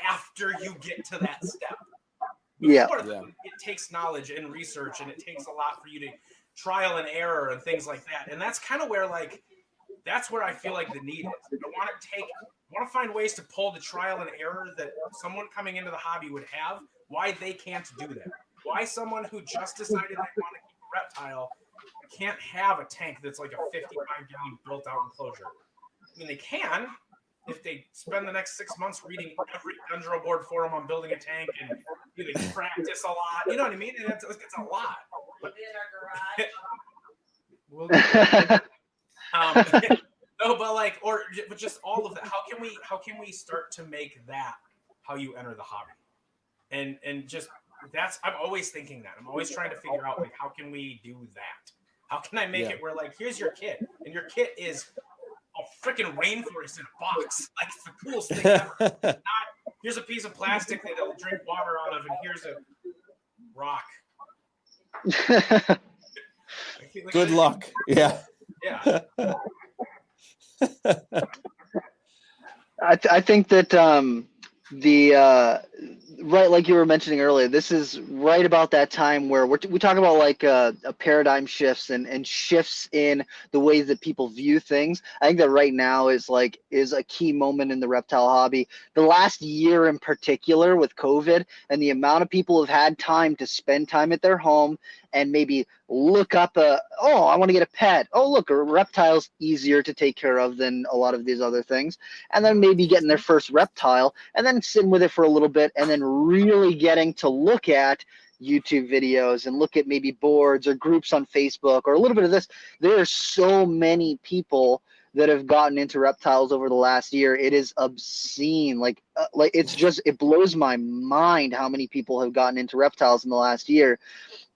D: after you get to that step. Before it takes knowledge and research, and it takes a lot for you to trial and error and things like that. And that's kind of where, like, that's where I feel like the need is. I want to find ways to pull the trial and error that someone coming into the hobby would have, why they can't do that. Why someone who just decided they want to keep a reptile can't have a tank that's like a 55-gallon built-out enclosure. I mean, they can if they spend the next 6 months reading every Dendro board forum on building a tank and they practice a lot. You know what I mean? And it's a lot. But, No, but like, but just all of that. How can we start to make that how you enter the hobby? And just I'm always thinking that. I'm always trying to figure out like, how can we do that? How can I make it where like, here's your kit, and your kit is a freaking rainforest in a box. Like, it's the coolest thing ever. Not, here's a piece of plastic that it'll drink water out of, and here's a rock.
B: Good luck. Yeah.
D: Yeah.
C: I think that right, like you were mentioning earlier, this is right about that time where we talk about like a paradigm shifts and shifts in the ways that people view things. I think that right now is a key moment in the reptile hobby. The last year in particular with COVID and the amount of people have had time to spend time at their home and maybe look up I want to get a pet. Oh, look, a reptile's easier to take care of than a lot of these other things. And then maybe getting their first reptile and then sitting with it for a little bit and then really getting to look at YouTube videos and look at maybe boards or groups on Facebook or a little bit of this. There are so many people that have gotten into reptiles over the last year. It is obscene. Like it's just, it blows my mind how many people have gotten into reptiles in the last year.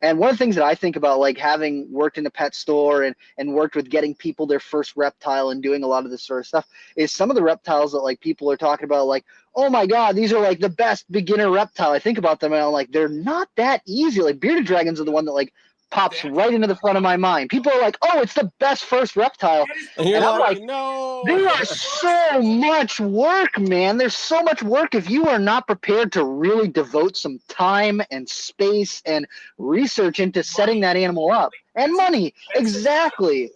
C: And one of the things that I think about, like having worked in a pet store and worked with getting people their first reptile and doing a lot of this sort of stuff, is some of the reptiles that like people are talking about, like, oh my God, these are like the best beginner reptile. I think about them and I'm like, they're not that easy. Like bearded dragons are the one that like pops right into the front of my mind. People are like, oh, it's the best first reptile.
B: And you're
C: I'm like,
B: no.
C: There are so much work, man. There's so much work. If you are not prepared to really devote some time and space and research into setting that animal up, and money, exactly.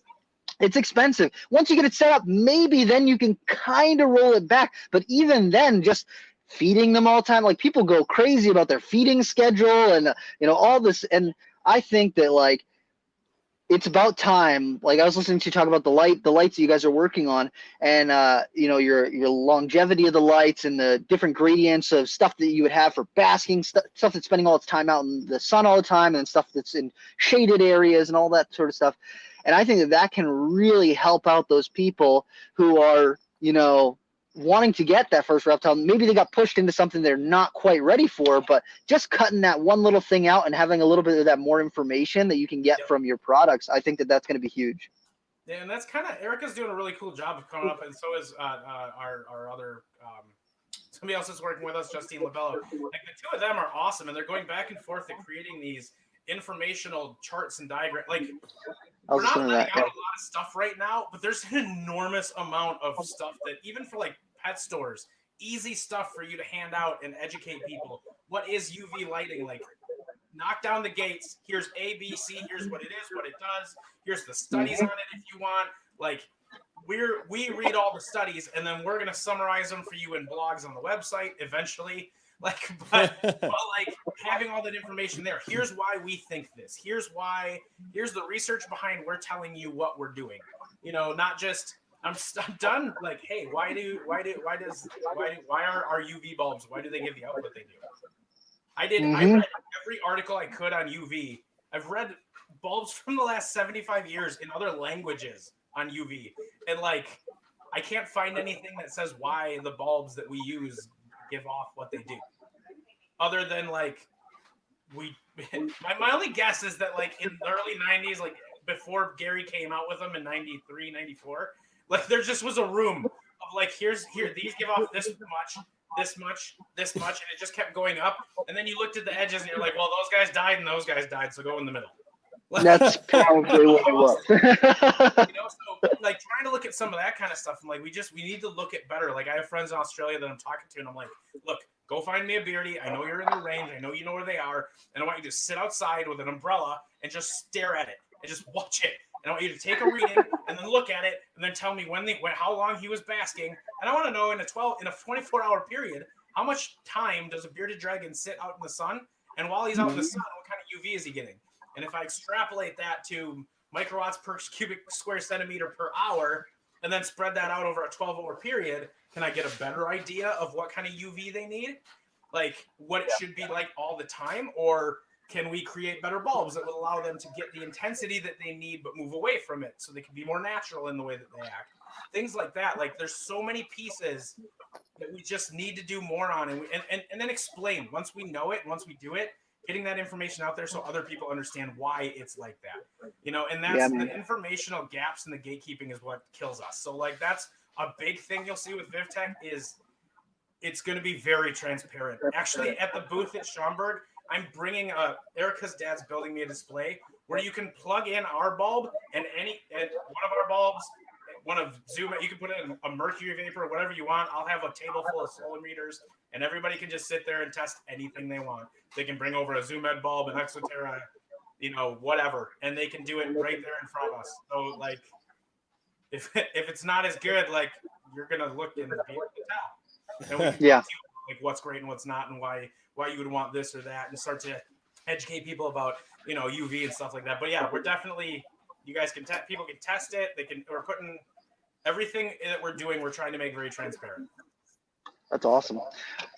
C: It's expensive. Once you get it set up, maybe then you can kind of roll it back. But even then, just feeding them all the time, like people go crazy about their feeding schedule and all this. And I think that like it's about time. Like I was listening to you talk about the lights that you guys are working on, and your longevity of the lights and the different gradients of stuff that you would have for basking, stuff that's spending all its time out in the sun all the time, and stuff that's in shaded areas and all that sort of stuff. And I think that can really help out those people who are wanting to get that first reptile. Maybe they got pushed into something they're not quite ready for, but just cutting that one little thing out and having a little bit of that more information that you can get from your products, I think that that's going to be huge.
D: Yeah, and that's kind of, Erica's doing a really cool job of coming up, and so is our other somebody else that's working with us, Justine Labello. Like the two of them are awesome, and they're going back and forth and creating these informational charts and diagrams. Like we're not letting out a lot of stuff right now, but there's an enormous amount of stuff that even for like pet stores, easy stuff for you to hand out and educate people. What is UV lighting? Like knock down the gates. Here's A, B, C. Here's what it is, what it does. Here's the studies on it if you want. Like we read all the studies and then we're gonna summarize them for you in blogs on the website eventually. Like, but like having all that information there. Here's why we think this. Here's the research behind we're telling you what we're doing. Not just I'm done. Like, hey, why are our UV bulbs? Why do they give the output they do? I read every article I could on UV. I've read bulbs from the last 75 years in other languages on UV, and like I can't find anything that says why the bulbs that we use give off what they do, other than like my only guess is that like in the early 90s, like before Gary came out with them in 93, 94, like there just was a room of like here these give off this much, and it just kept going up, and then you looked at the edges and you're like, well, those guys died and those guys died, so go in the middle.
C: That's probably what it was.
D: So like trying to look at some of that kind of stuff. I'm like, we need to look at better. Like I have friends in Australia that I'm talking to, and I'm like, look, go find me a beardy. I know you're in the range. I know you know where they are, and I want you to sit outside with an umbrella and just stare at it and just watch it. And I want you to take a reading and then look at it and then tell me how long he was basking. And I want to know in a 24-hour period, how much time does a bearded dragon sit out in the sun? And while he's out in the sun, what kind of UV is he getting? And if I extrapolate that to microwatts per cubic square centimeter per hour, and then spread that out over a 12-hour period, can I get a better idea of what kind of UV they need? Like what it should be like all the time? Or can we create better bulbs that will allow them to get the intensity that they need but move away from it so they can be more natural in the way that they act? Things like that. Like there's so many pieces that we just need to do more on, and then explain once we know it, once we do it, getting that information out there so other people understand why it's like that, and that's the informational gaps in the gatekeeping is what kills us. So like that's a big thing you'll see with Vivtech is it's going to be very transparent. Actually, at the booth at Schaumburg, I'm bringing Erica's dad's building me a display where you can plug in our bulb and one of our bulbs, one of Zoom, you can put in a mercury vapor, whatever you want. I'll have a table full of solar meters, and everybody can just sit there and test anything they want. They can bring over a Zoom Ed bulb, an Exoterra, whatever, and they can do it right there in front of us. So, like, if it's not as good, like, you're gonna look and be able to tell. And we can talk to you, like, what's great and what's not, and why you would want this or that, and start to educate people about UV and stuff like that. But yeah, we're definitely. You guys can people can test it. We're putting everything that we're doing. We're trying to make very transparent.
C: That's awesome.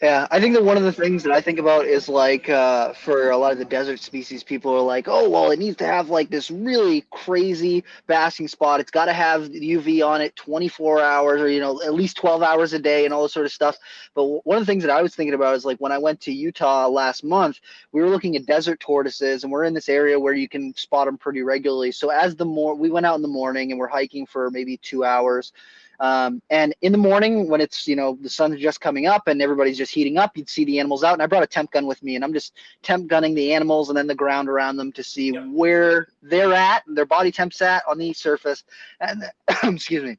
C: Yeah, I think that one of the things that I think about is like for a lot of the desert species, people are like, oh, well, it needs to have like this really crazy basking spot. It's got to have UV on it 24 hours or, at least 12 hours a day and all this sort of stuff. But one of the things that I was thinking about is like when I went to Utah last month, we were looking at desert tortoises, and we're in this area where you can spot them pretty regularly. So we went out in the morning and we're hiking for maybe 2 hours. And in the morning when it's, the sun's just coming up and everybody's just heating up, you'd see the animals out. And I brought a temp gun with me, and I'm just temp gunning the animals and then the ground around them to see where they're at, their body temp's at on the surface. And excuse me.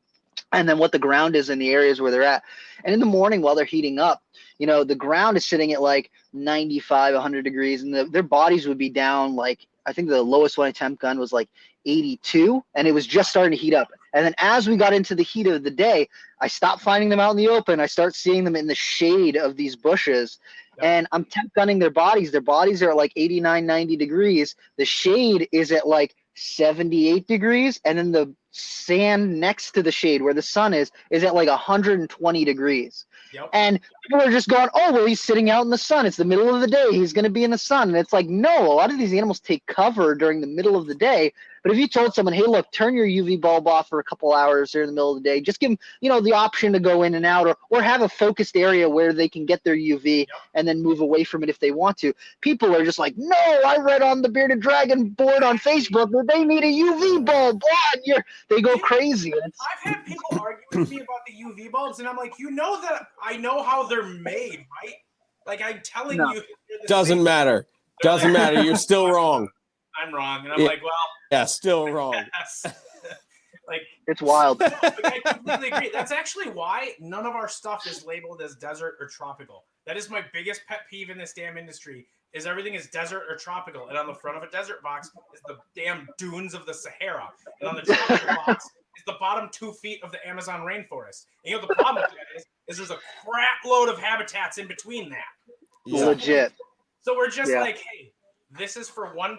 C: And then what the ground is in the areas where they're at. And in the morning while they're heating up, the ground is sitting at like 95, 100 degrees, and their bodies would be down like, I think the lowest one I temp gun was like 82, and it was just starting to heat up. And then as we got into the heat of the day, I stopped finding them out in the open. I start seeing them in the shade of these bushes, and I'm temp gunning their bodies. Their bodies are at like 89, 90 degrees. The shade is at like 78 degrees, and then the sand next to the shade where the sun is at like 120 degrees. And people are just going, oh, well, he's sitting out in the sun. It's the middle of the day. He's going to be in the sun. And it's like, no, a lot of these animals take cover during the middle of the day. But if you told someone, hey, look, turn your UV bulb off for a couple hours during the middle of the day, just give them, the option to go in and out, or have a focused area where they can get their UV and then move away from it if they want to. People are just like, no, I read on the Bearded Dragon board on Facebook that they need a UV bulb. And they go crazy.
D: I've had people argue with me about the UV bulbs, and I'm like, that I know how they're made, right? Like, I'm telling you.
B: Doesn't matter. Doesn't matter. You're still wrong.
D: I'm wrong. And I'm like, well.
B: Yeah, still wrong.
D: Yes. Like,
C: it's wild.
D: No, I completely agree. That's actually why none of our stuff is labeled as desert or tropical. That is my biggest pet peeve in this damn industry, is everything is desert or tropical. And on the front of a desert box is the damn dunes of the Sahara. And on the tropical box is the bottom 2 feet of the Amazon rainforest. And the problem with that is there's a crap load of habitats in between that.
C: Yeah. Legit.
D: So we're just like, hey, this is for one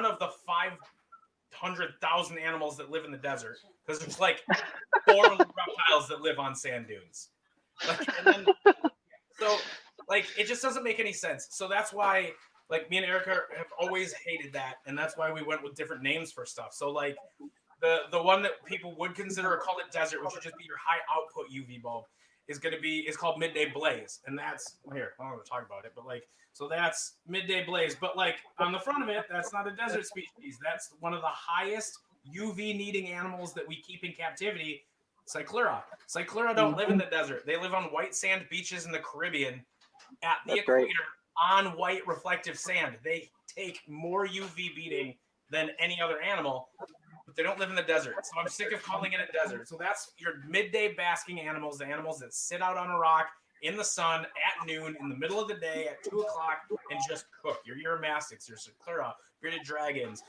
D: of the 500,000 animals that live in the desert, because there's like 4 reptiles that live on sand dunes. It just doesn't make any sense. So that's why, like, me and Erica have always hated that, and that's why we went with different names for stuff. So like the one that people would consider, or call it desert, which would just be your high output UV bulb, is called Midday Blaze, and that's here. I don't want to talk about it, but like, so that's Midday Blaze. But like on the front of it, that's not a desert species. That's one of the highest UV needing animals that we keep in captivity. Cyclura. Cyclura don't live in the desert. They live on white sand beaches in the Caribbean at the equator on white reflective sand. They take more UV beating than any other animal, but they don't live in the desert. So I'm sick of calling it a desert. So that's your midday basking animals, the animals that sit out on a rock in the sun at noon, in the middle of the day at 2 o'clock, and just cook. Your Uromastics, your Cyclura, bearded dragons,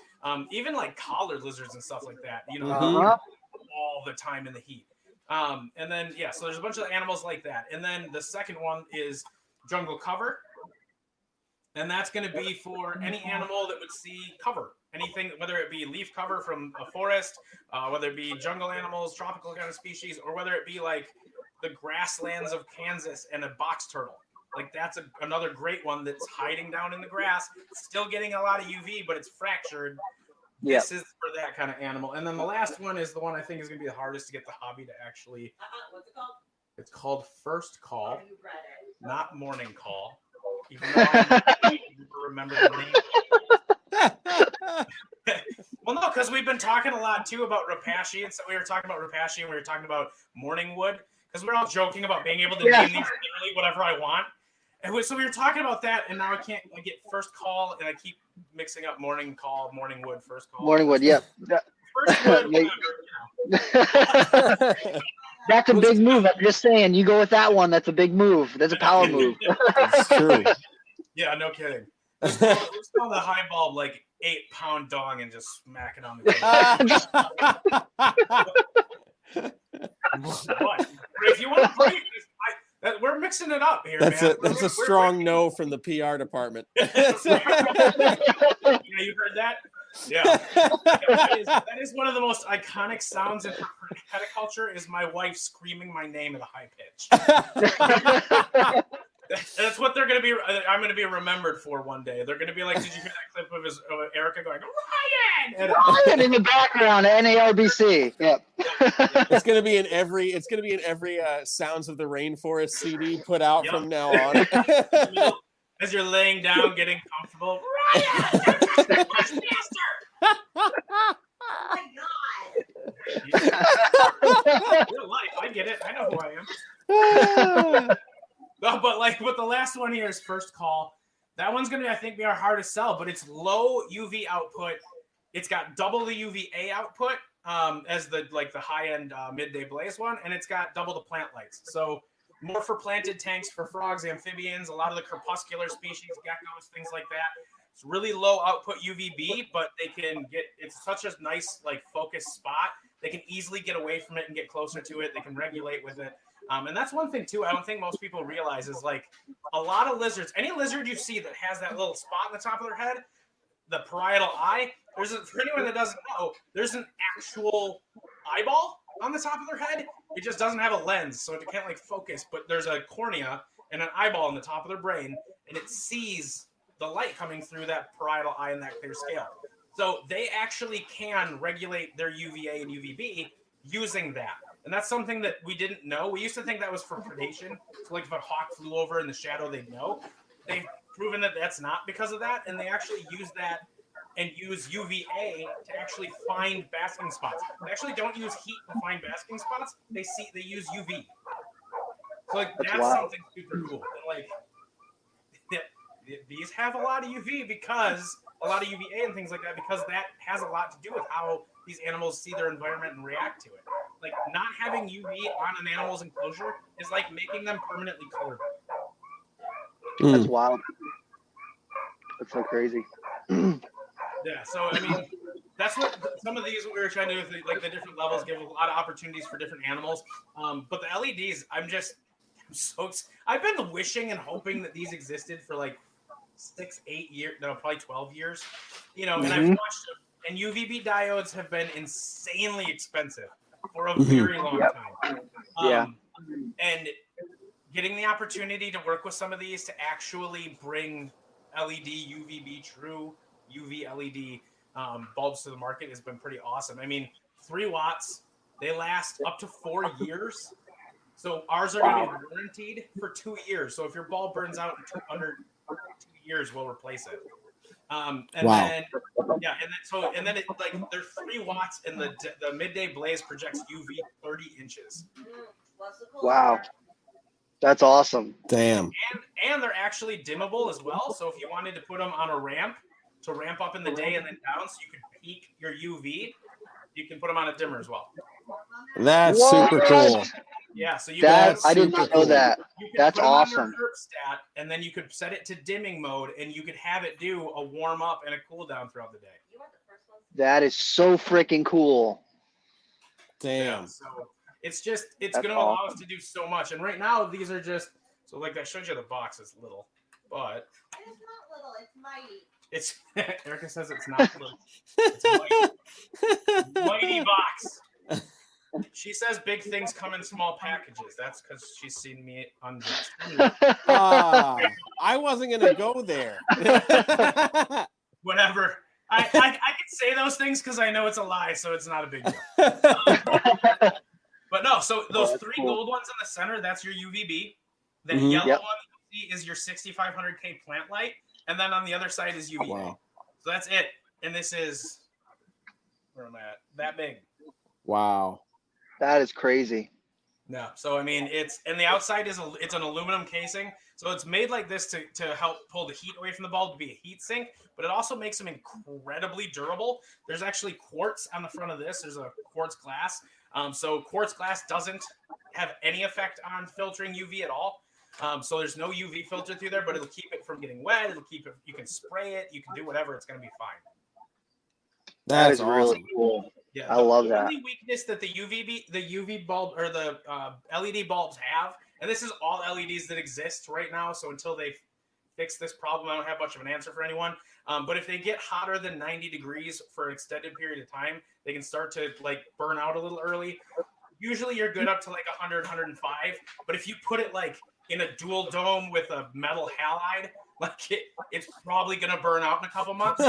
D: even like collared lizards and stuff like that, all the time in the heat. And then, so there's a bunch of animals like that. And then the second one is jungle cover. And that's going to be for any animal that would see cover. Anything, whether it be leaf cover from a forest, whether it be jungle animals, tropical kind of species, or whether it be like the grasslands of Kansas and a box turtle. Like that's another great one that's hiding down in the grass, still getting a lot of UV, but it's fractured. This is for that kind of animal. And then the last one is the one I think is going to be the hardest to get the hobby to actually.
E: What's it called?
D: It's called First Call, not Morning Call. Even though I remember the name. Well, no, because we've been talking a lot too about Rapashi, and so we were talking about Rapashi, and we were talking about Morning Wood, because we're all joking about being able to name these literally whatever I want. And so we were talking about that, and now I get First Call, and I keep mixing up Morning Call, Morning Wood, First Call.
C: Morning Wood, yep.
D: First Wood, whatever,
C: That's a big move. I'm just saying, you go with that one. That's a big move. That's a power move.
B: It's true.
D: Yeah, no kidding. Let's call the high bulb like 8-pound dong and just smack it on the table. What? If you want to break this, we're mixing it up here.
B: That's
D: man.
B: That's a strong no from the PR department.
D: Yeah, you heard that? Yeah. That is one of the most iconic sounds in herpetoculture is my wife screaming my name at a high pitch. That's what they're going to be. I'm going to be remembered for one day. They're going to be like, did you hear that clip of Erica going, Ryan?
C: Ryan in the background, NARBC. Yep.
B: It's going to be in every Sounds of the Rainforest CD put out from now on.
D: As you're laying down, getting comfortable. Ryan! Oh
E: my God.
D: Real life. I get it. I know who I am. No, but the last one here is First Call. That one's gonna, I think, be our hardest sell, but it's low UV output. It's got double the UVA output as the high end midday blaze one, and it's got double the plant lights. So more for planted tanks for frogs, amphibians, a lot of the crepuscular species, geckos, things like that. It's really low output UVB, but it's such a nice focused spot. They can easily get away from it and get closer to it. They can regulate with it. And that's one thing too, I don't think most people realize is a lot of lizards, any lizard you see that has that little spot on the top of their head, the parietal eye, for anyone that doesn't know, there's an actual eyeball on the top of their head. It just doesn't have a lens, so it can't focus, but there's a cornea and an eyeball on the top of their brain, and it sees the light coming through that parietal eye in that clear scale. So they actually can regulate their UVA and UVB using that. And that's something that we didn't know. We used to think that was for predation. So if a hawk flew over in the shadow, they'd know. They've proven that that's not because of that, and they actually use that and use UVA to actually find basking spots. They actually don't use heat to find basking spots. They use UV. So that's something super cool. And these have a lot of UV because a lot of UVA and things like that, because that has a lot to do with how these animals see their environment and react to it. Not having UV on an animal's enclosure is like making them permanently colorblind.
C: That's wild. That's so crazy.
D: Yeah, so I mean, that's what some of these we were trying to do with the different levels, give a lot of opportunities for different animals. But the LEDs, I've been wishing and hoping that these existed for 6, 8 years, no, probably 12 years. And I've watched them. And UVB diodes have been insanely expensive for a very long time. And getting the opportunity to work with some of these to actually bring LED, UVB, true UV LED bulbs to the market has been pretty awesome. I mean, 3 watts, they last up to 4 years. So ours are going to be warranted for 2 years. So if your bulb burns out under 2 years, we'll replace it. Then they're 3 watts, and the midday blaze projects UV 30 inches.
C: Wow, that's awesome.
B: Damn.
D: And they're actually dimmable as well. So if you wanted to put them on a ramp to ramp up in the day and then down, so you could peak your UV, you can put them on a dimmer as well.
B: That's super cool.
D: Yeah, so
C: I didn't know that. That's awesome.
D: Stat, and then you could set it to dimming mode, and you could have it do a warm up and a cool down throughout the day.
C: That is so freaking cool.
B: Damn.
D: Yeah, so it's going to allow us to do so much. And right now, these are just I showed you the box is little, but
E: it's not little. It's mighty.
D: It's Erica says it's not little. It's mighty. Mighty box. She says big things come in small packages. That's because she's seen me undressed.
B: I wasn't gonna go there.
D: Whatever. I can say those things because I know it's a lie, so it's not a big deal. But no, so those three gold ones in the center, that's your UVB. The yellow one you see is your 6500K plant light, and then on the other side is UVA.
B: Wow.
D: So that's it. And this is where am I at? That big.
B: Wow.
C: That is crazy.
D: No, so I mean it's and the outside is it's an aluminum casing, so it's made like this to help pull the heat away from the bulb to be a heat sink, but it also makes them incredibly durable. There's actually quartz on the front of this. There's a quartz glass, so quartz glass doesn't have any effect on filtering UV at all. So there's no UV filter through there, but it'll keep it from getting wet. It'll keep it. You can spray it. You can do whatever. It's going to be fine.
C: That is
B: awesome.
C: really cool.
D: Yeah,
C: I love that.
D: The only weakness that the UV bulb or the LED bulbs have, and this is all LEDs that exist right now. So until they fix this problem, I don't have much of an answer for anyone. But if they get hotter than 90 degrees for an extended period of time, they can start to like burn out a little early. Usually you're good up to like 100, 105. But if you put it like in a dual dome with a metal halide, like it's probably going to burn out in a couple months.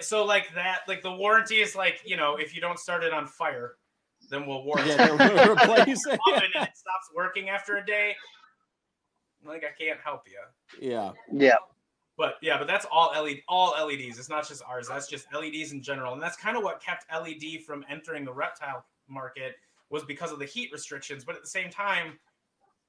D: So like that, like the warranty is like, you know, if you don't start it on fire, then we'll warranty
B: we'll replace it.
D: And it stops working after a day. Like I can't help you.
C: Yeah.
D: But that's all LEDs. It's not just ours. That's just LEDs in general. And that's kind of what kept LED from entering the reptile market was because of the heat restrictions. But at the same time,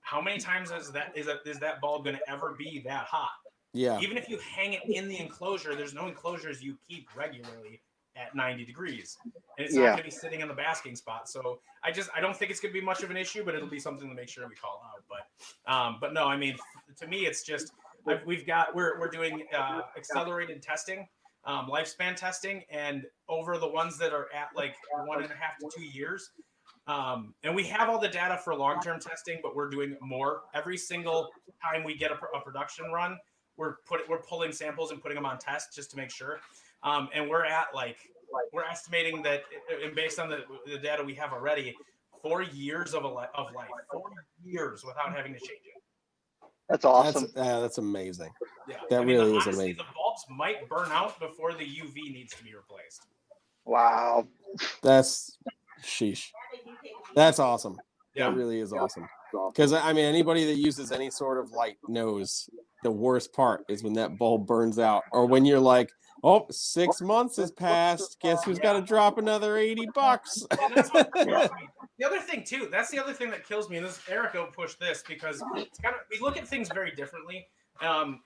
D: how many times is that bulb going to ever be that hot?
B: Yeah.
D: Even if you hang it in the enclosure, there's no enclosures you keep regularly at 90 degrees. And it's not going to be sitting in the basking spot. So I don't think it's going to be much of an issue, but it'll be something to make sure we call out. But no, I mean, to me, it's just we're doing accelerated testing, lifespan testing, and over the ones that are at like 1.5 to 2 years. And we have all the data for long-term testing, but we're doing more every single time we get a production run. We're pulling samples and putting them on test just to make sure. And we're we're estimating that, and based on the data we have already, 4 years of life, 4 years without having to change it.
C: That's awesome.
B: That's amazing.
D: Yeah,
B: that really is
D: honestly,
B: amazing.
D: The bulbs might burn out before the UV needs to be replaced.
C: Wow.
B: That's sheesh. That's awesome.
D: Yeah.
B: That really is awesome. Because I mean, anybody that uses any sort of light knows the worst part is when that bulb burns out, or when you're like, oh, 6 months has passed. Guess who's got to drop another $80?
D: And that's what kills me. The other thing too, that's the other thing that kills me, and this Erico pushed this because it's kind of, we look at things very differently, and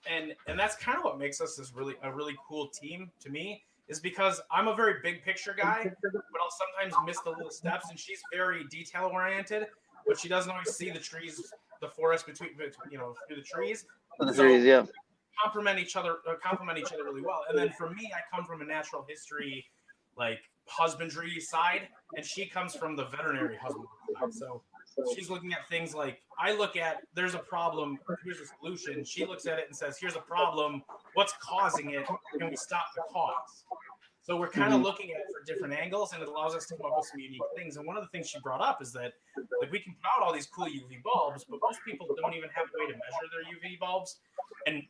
D: that's kind of what makes us a really cool team to me, is because I'm a very big picture guy, but I'll sometimes miss the little steps, and she's very detail oriented, but she doesn't always see the trees, the forest between through the trees. Complement each other really well. And then for me, I come from a natural history, like husbandry side, and she comes from the veterinary husbandry side. So she's looking at things like I look at, there's a problem, here's a solution. She looks at it and says, here's a problem, what's causing it? Can we stop the cause? So we're kind of looking at it for different angles, and it allows us to come up with some unique things. And one of the things she brought up is that like we can put out all these cool UV bulbs, but most people don't even have a way to measure their UV bulbs,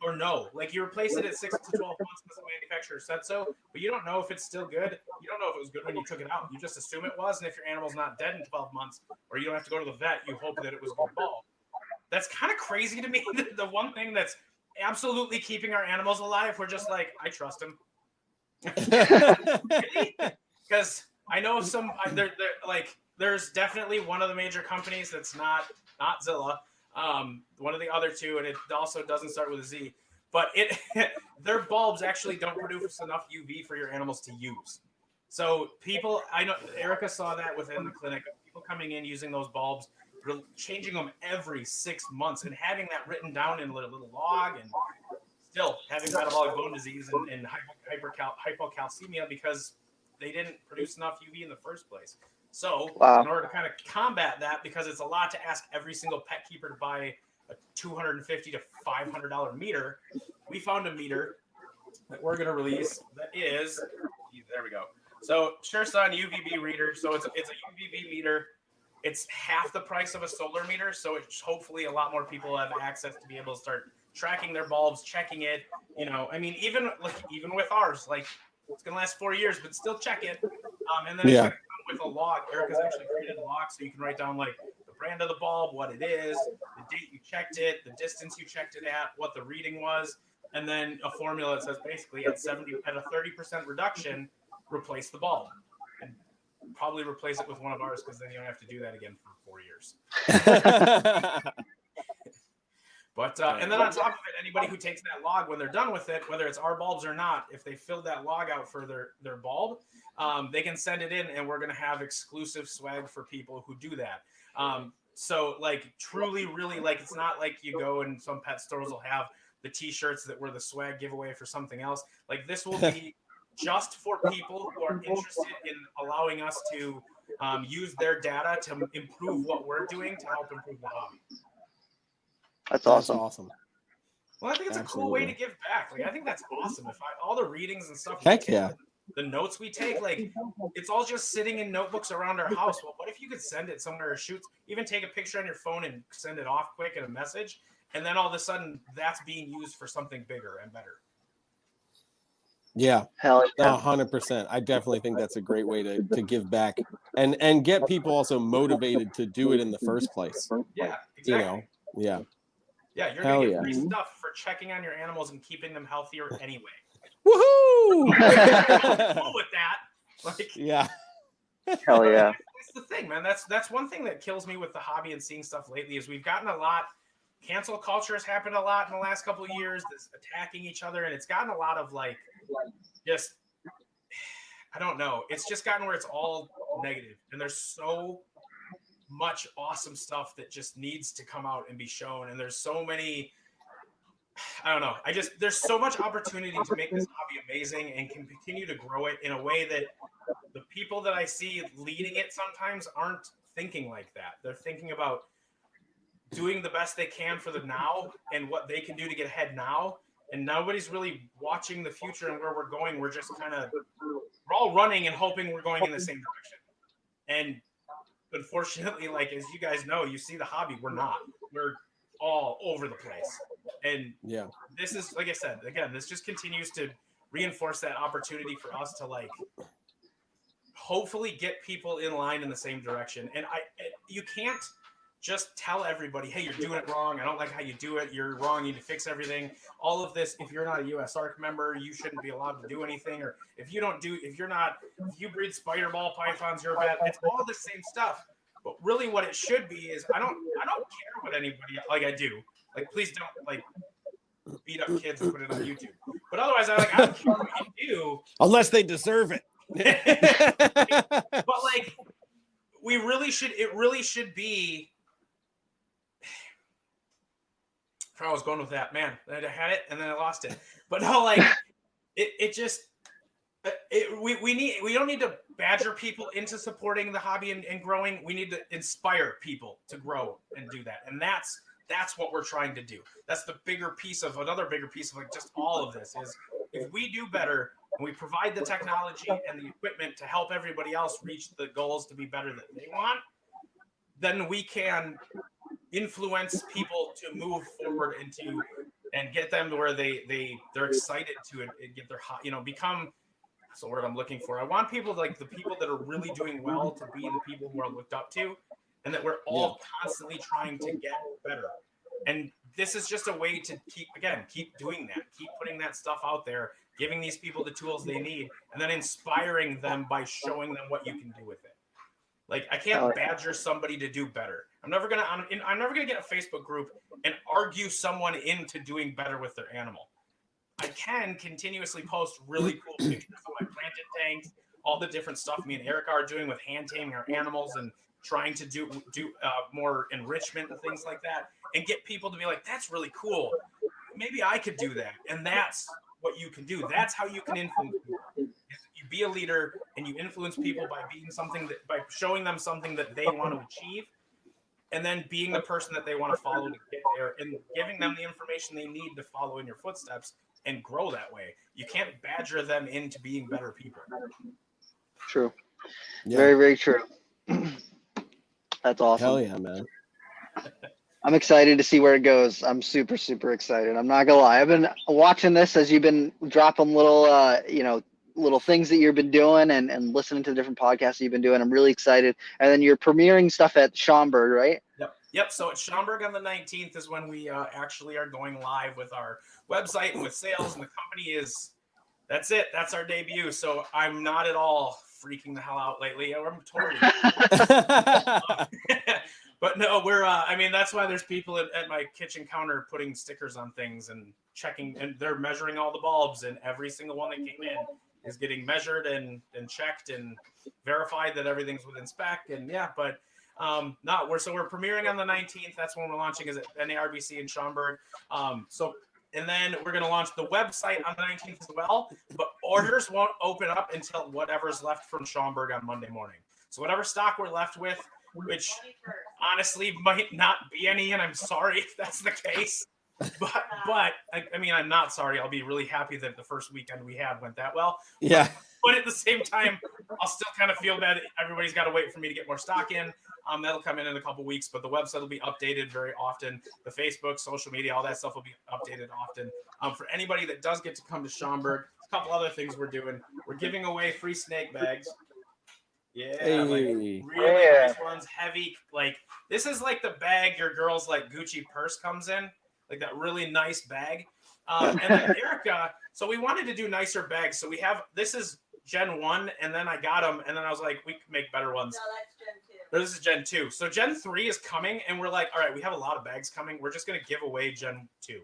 D: or know. Like you replace it at 6 to 12 months because the manufacturer said so, but you don't know if it's still good. You don't know if it was good when you took it out. You just assume it was, and if your animal's not dead in 12 months, or you don't have to go to the vet, you hope that it was a good bulb. That's kind of crazy to me. The one thing that's absolutely keeping our animals alive, we're just like, I trust him. Really? Because I know some there's definitely one of the major companies that's not Zilla, one of the other two, and it also doesn't start with a Z, but their bulbs actually don't produce enough UV for your animals to use. So people, I know Erica saw that within the clinic, people coming in using those bulbs, changing them every 6 months and having that written down in a little log, and still having metabolic bone disease and hypocalcemia because they didn't produce enough UV in the first place. So in order to kind of combat that, because it's a lot to ask every single pet keeper to buy a $250 to $500 meter, we found a meter that we're going to release that is, there we go, So SureSun UVB reader. So it's a UVB meter. It's half the price of a solar meter. So it's hopefully a lot more people have access to be able to start tracking their bulbs, checking it. You know, I mean, even with ours, like it's gonna last 4 years, but still check it. And then it's gonna come with a log. Erica's actually created a log, so you can write down like the brand of the bulb, what it is, the date you checked it, the distance you checked it at, what the reading was, and then a formula that says basically at a 30% reduction, replace the bulb. And probably replace it with one of ours, because then you don't have to do that again for 4 years. But and then on top of it, anybody who takes that log when they're done with it, whether it's our bulbs or not, if they filled that log out for their bulb, they can send it in, and we're going to have exclusive swag for people who do that. So like truly, really, like it's not like you go and some pet stores will have the T-shirts that were the swag giveaway for something else. Like this will be just for people who are interested in allowing us to use their data to improve what we're doing to help improve the hobby.
C: That's awesome.
D: Well, I think it's a cool way to give back. Like I think that's awesome. All the readings and stuff.
B: Heck yeah.
D: The notes we take, like it's all just sitting in notebooks around our house. Well, what if you could send it somewhere or even take a picture on your phone and send it off quick in a message, and then all of a sudden that's being used for something bigger and better.
B: Yeah,
C: hell yeah.
B: 100%. I definitely think that's a great way to give back and get people also motivated to do it in the first place.
D: Yeah, exactly.
B: You know, yeah.
D: Yeah, you're going to get free stuff for checking on your animals and keeping them healthier anyway.
B: Woohoo!
D: Cool with that. Like,
B: yeah.
C: Hell yeah.
D: That's the thing, man. That's one thing that kills me with the hobby and seeing stuff lately is we've gotten a lot. Cancel culture has happened a lot in the last couple of years. This attacking each other, and it's gotten a lot of like, just I don't know. It's just gotten where it's all negative, and there's so much awesome stuff that just needs to come out and be shown. And there's so many. I don't know. There's so much opportunity to make this hobby amazing and can continue to grow it in a way that the people that I see leading it sometimes aren't thinking like that. They're thinking about doing the best they can for the now and what they can do to get ahead now. And nobody's really watching the future and where we're going. We're just we're all running and hoping we're going in the same direction. And unfortunately, like, as you guys know, you see the hobby, we're not. We're all over the place. And
B: yeah,
D: this is, like I said, again, this just continues to reinforce that opportunity for us to like hopefully get people in line in the same direction. And you can't just tell everybody, hey, you're doing it wrong. I don't like how you do it. You're wrong. You need to fix everything. All of this, if you're not a USARC member, you shouldn't be allowed to do anything. Or if you breed spider ball pythons, you're bad. It's all the same stuff. But really what it should be is I don't care what anybody, like I do. Like, please don't like beat up kids and put it on YouTube. But otherwise, I don't care what you do.
B: Unless they deserve it.
D: But like, it really should be. I was going with that, man. I had it and then I lost it. But no, like we don't need to badger people into supporting the hobby and growing. We need to inspire people to grow and do that. And that's what we're trying to do. That's another bigger piece of like just all of this is if we do better and we provide the technology and the equipment to help everybody else reach the goals to be better that they want, then we can influence people to move forward and get them to where they're excited to get their become. That's the word I'm looking for. I want people like the people that are really doing well to be the people who are looked up to, and that we're all constantly trying to get better. And this is just a way to keep doing that, keep putting that stuff out there, giving these people the tools they need, and then inspiring them by showing them what you can do with it. Like, I can't badger somebody to do better. I'm never gonna get a Facebook group and argue someone into doing better with their animal. I can continuously post really cool pictures of my planted tanks, all the different stuff me and Erica are doing with hand taming our animals and trying to do more enrichment and things like that, and get people to be like, that's really cool. Maybe I could do that. And that's what you can do. That's how you can influence people. You be a leader and you influence people by by showing them something that they want to achieve, and then being the person that they want to follow to get there and giving them the information they need to follow in your footsteps and grow that way. You can't badger them into being better people.
C: True.
B: Yeah.
C: Very, very true. That's awesome.
B: Hell yeah, man.
C: I'm excited to see where it goes. I'm super, super excited. I'm not gonna lie. I've been watching this as you've been dropping little, little things that you've been doing and listening to the different podcasts that you've been doing. I'm really excited. And then you're premiering stuff at Schaumburg, right?
D: Yep. So at Schaumburg on the 19th is when we actually are going live with our website and with sales, and the company is. That's it. That's our debut. So I'm not at all freaking the hell out lately. I'm totally. But no, we're. I mean, that's why there's people at my kitchen counter putting stickers on things and checking, and they're measuring all the bulbs, and every single one that came in is getting measured and checked and verified that everything's within spec. And yeah, but we're premiering on the 19th. That's when we're launching is at NARBC in Schaumburg. And then we're going to launch the website on the 19th as well. But orders won't open up until whatever's left from Schaumburg on Monday morning. So whatever stock we're left with, which honestly might not be any, and I'm sorry if that's the case. But I mean, I'm not sorry. I'll be really happy that the first weekend we had went that well.
B: Yeah.
D: But at the same time, I'll still kind of feel bad. Everybody's got to wait for me to get more stock in. That'll come in a couple weeks, but the website will be updated very often. The Facebook, social media, all that stuff will be updated often. For anybody that does get to come to Schaumburg, a couple other things we're doing. We're giving away free snake bags. Yeah, like really nice ones, heavy. Like this is like the bag your girl's like Gucci purse comes in, like that really nice bag. And then Erica, so we wanted to do nicer bags. So we have this is Gen 1, and then I got them, and then I was like, we can make better ones.
E: No, that's Gen 2.
D: This is Gen 2. So Gen 3 is coming, and we're like, all right, we have a lot of bags coming. We're just going to give away Gen 2.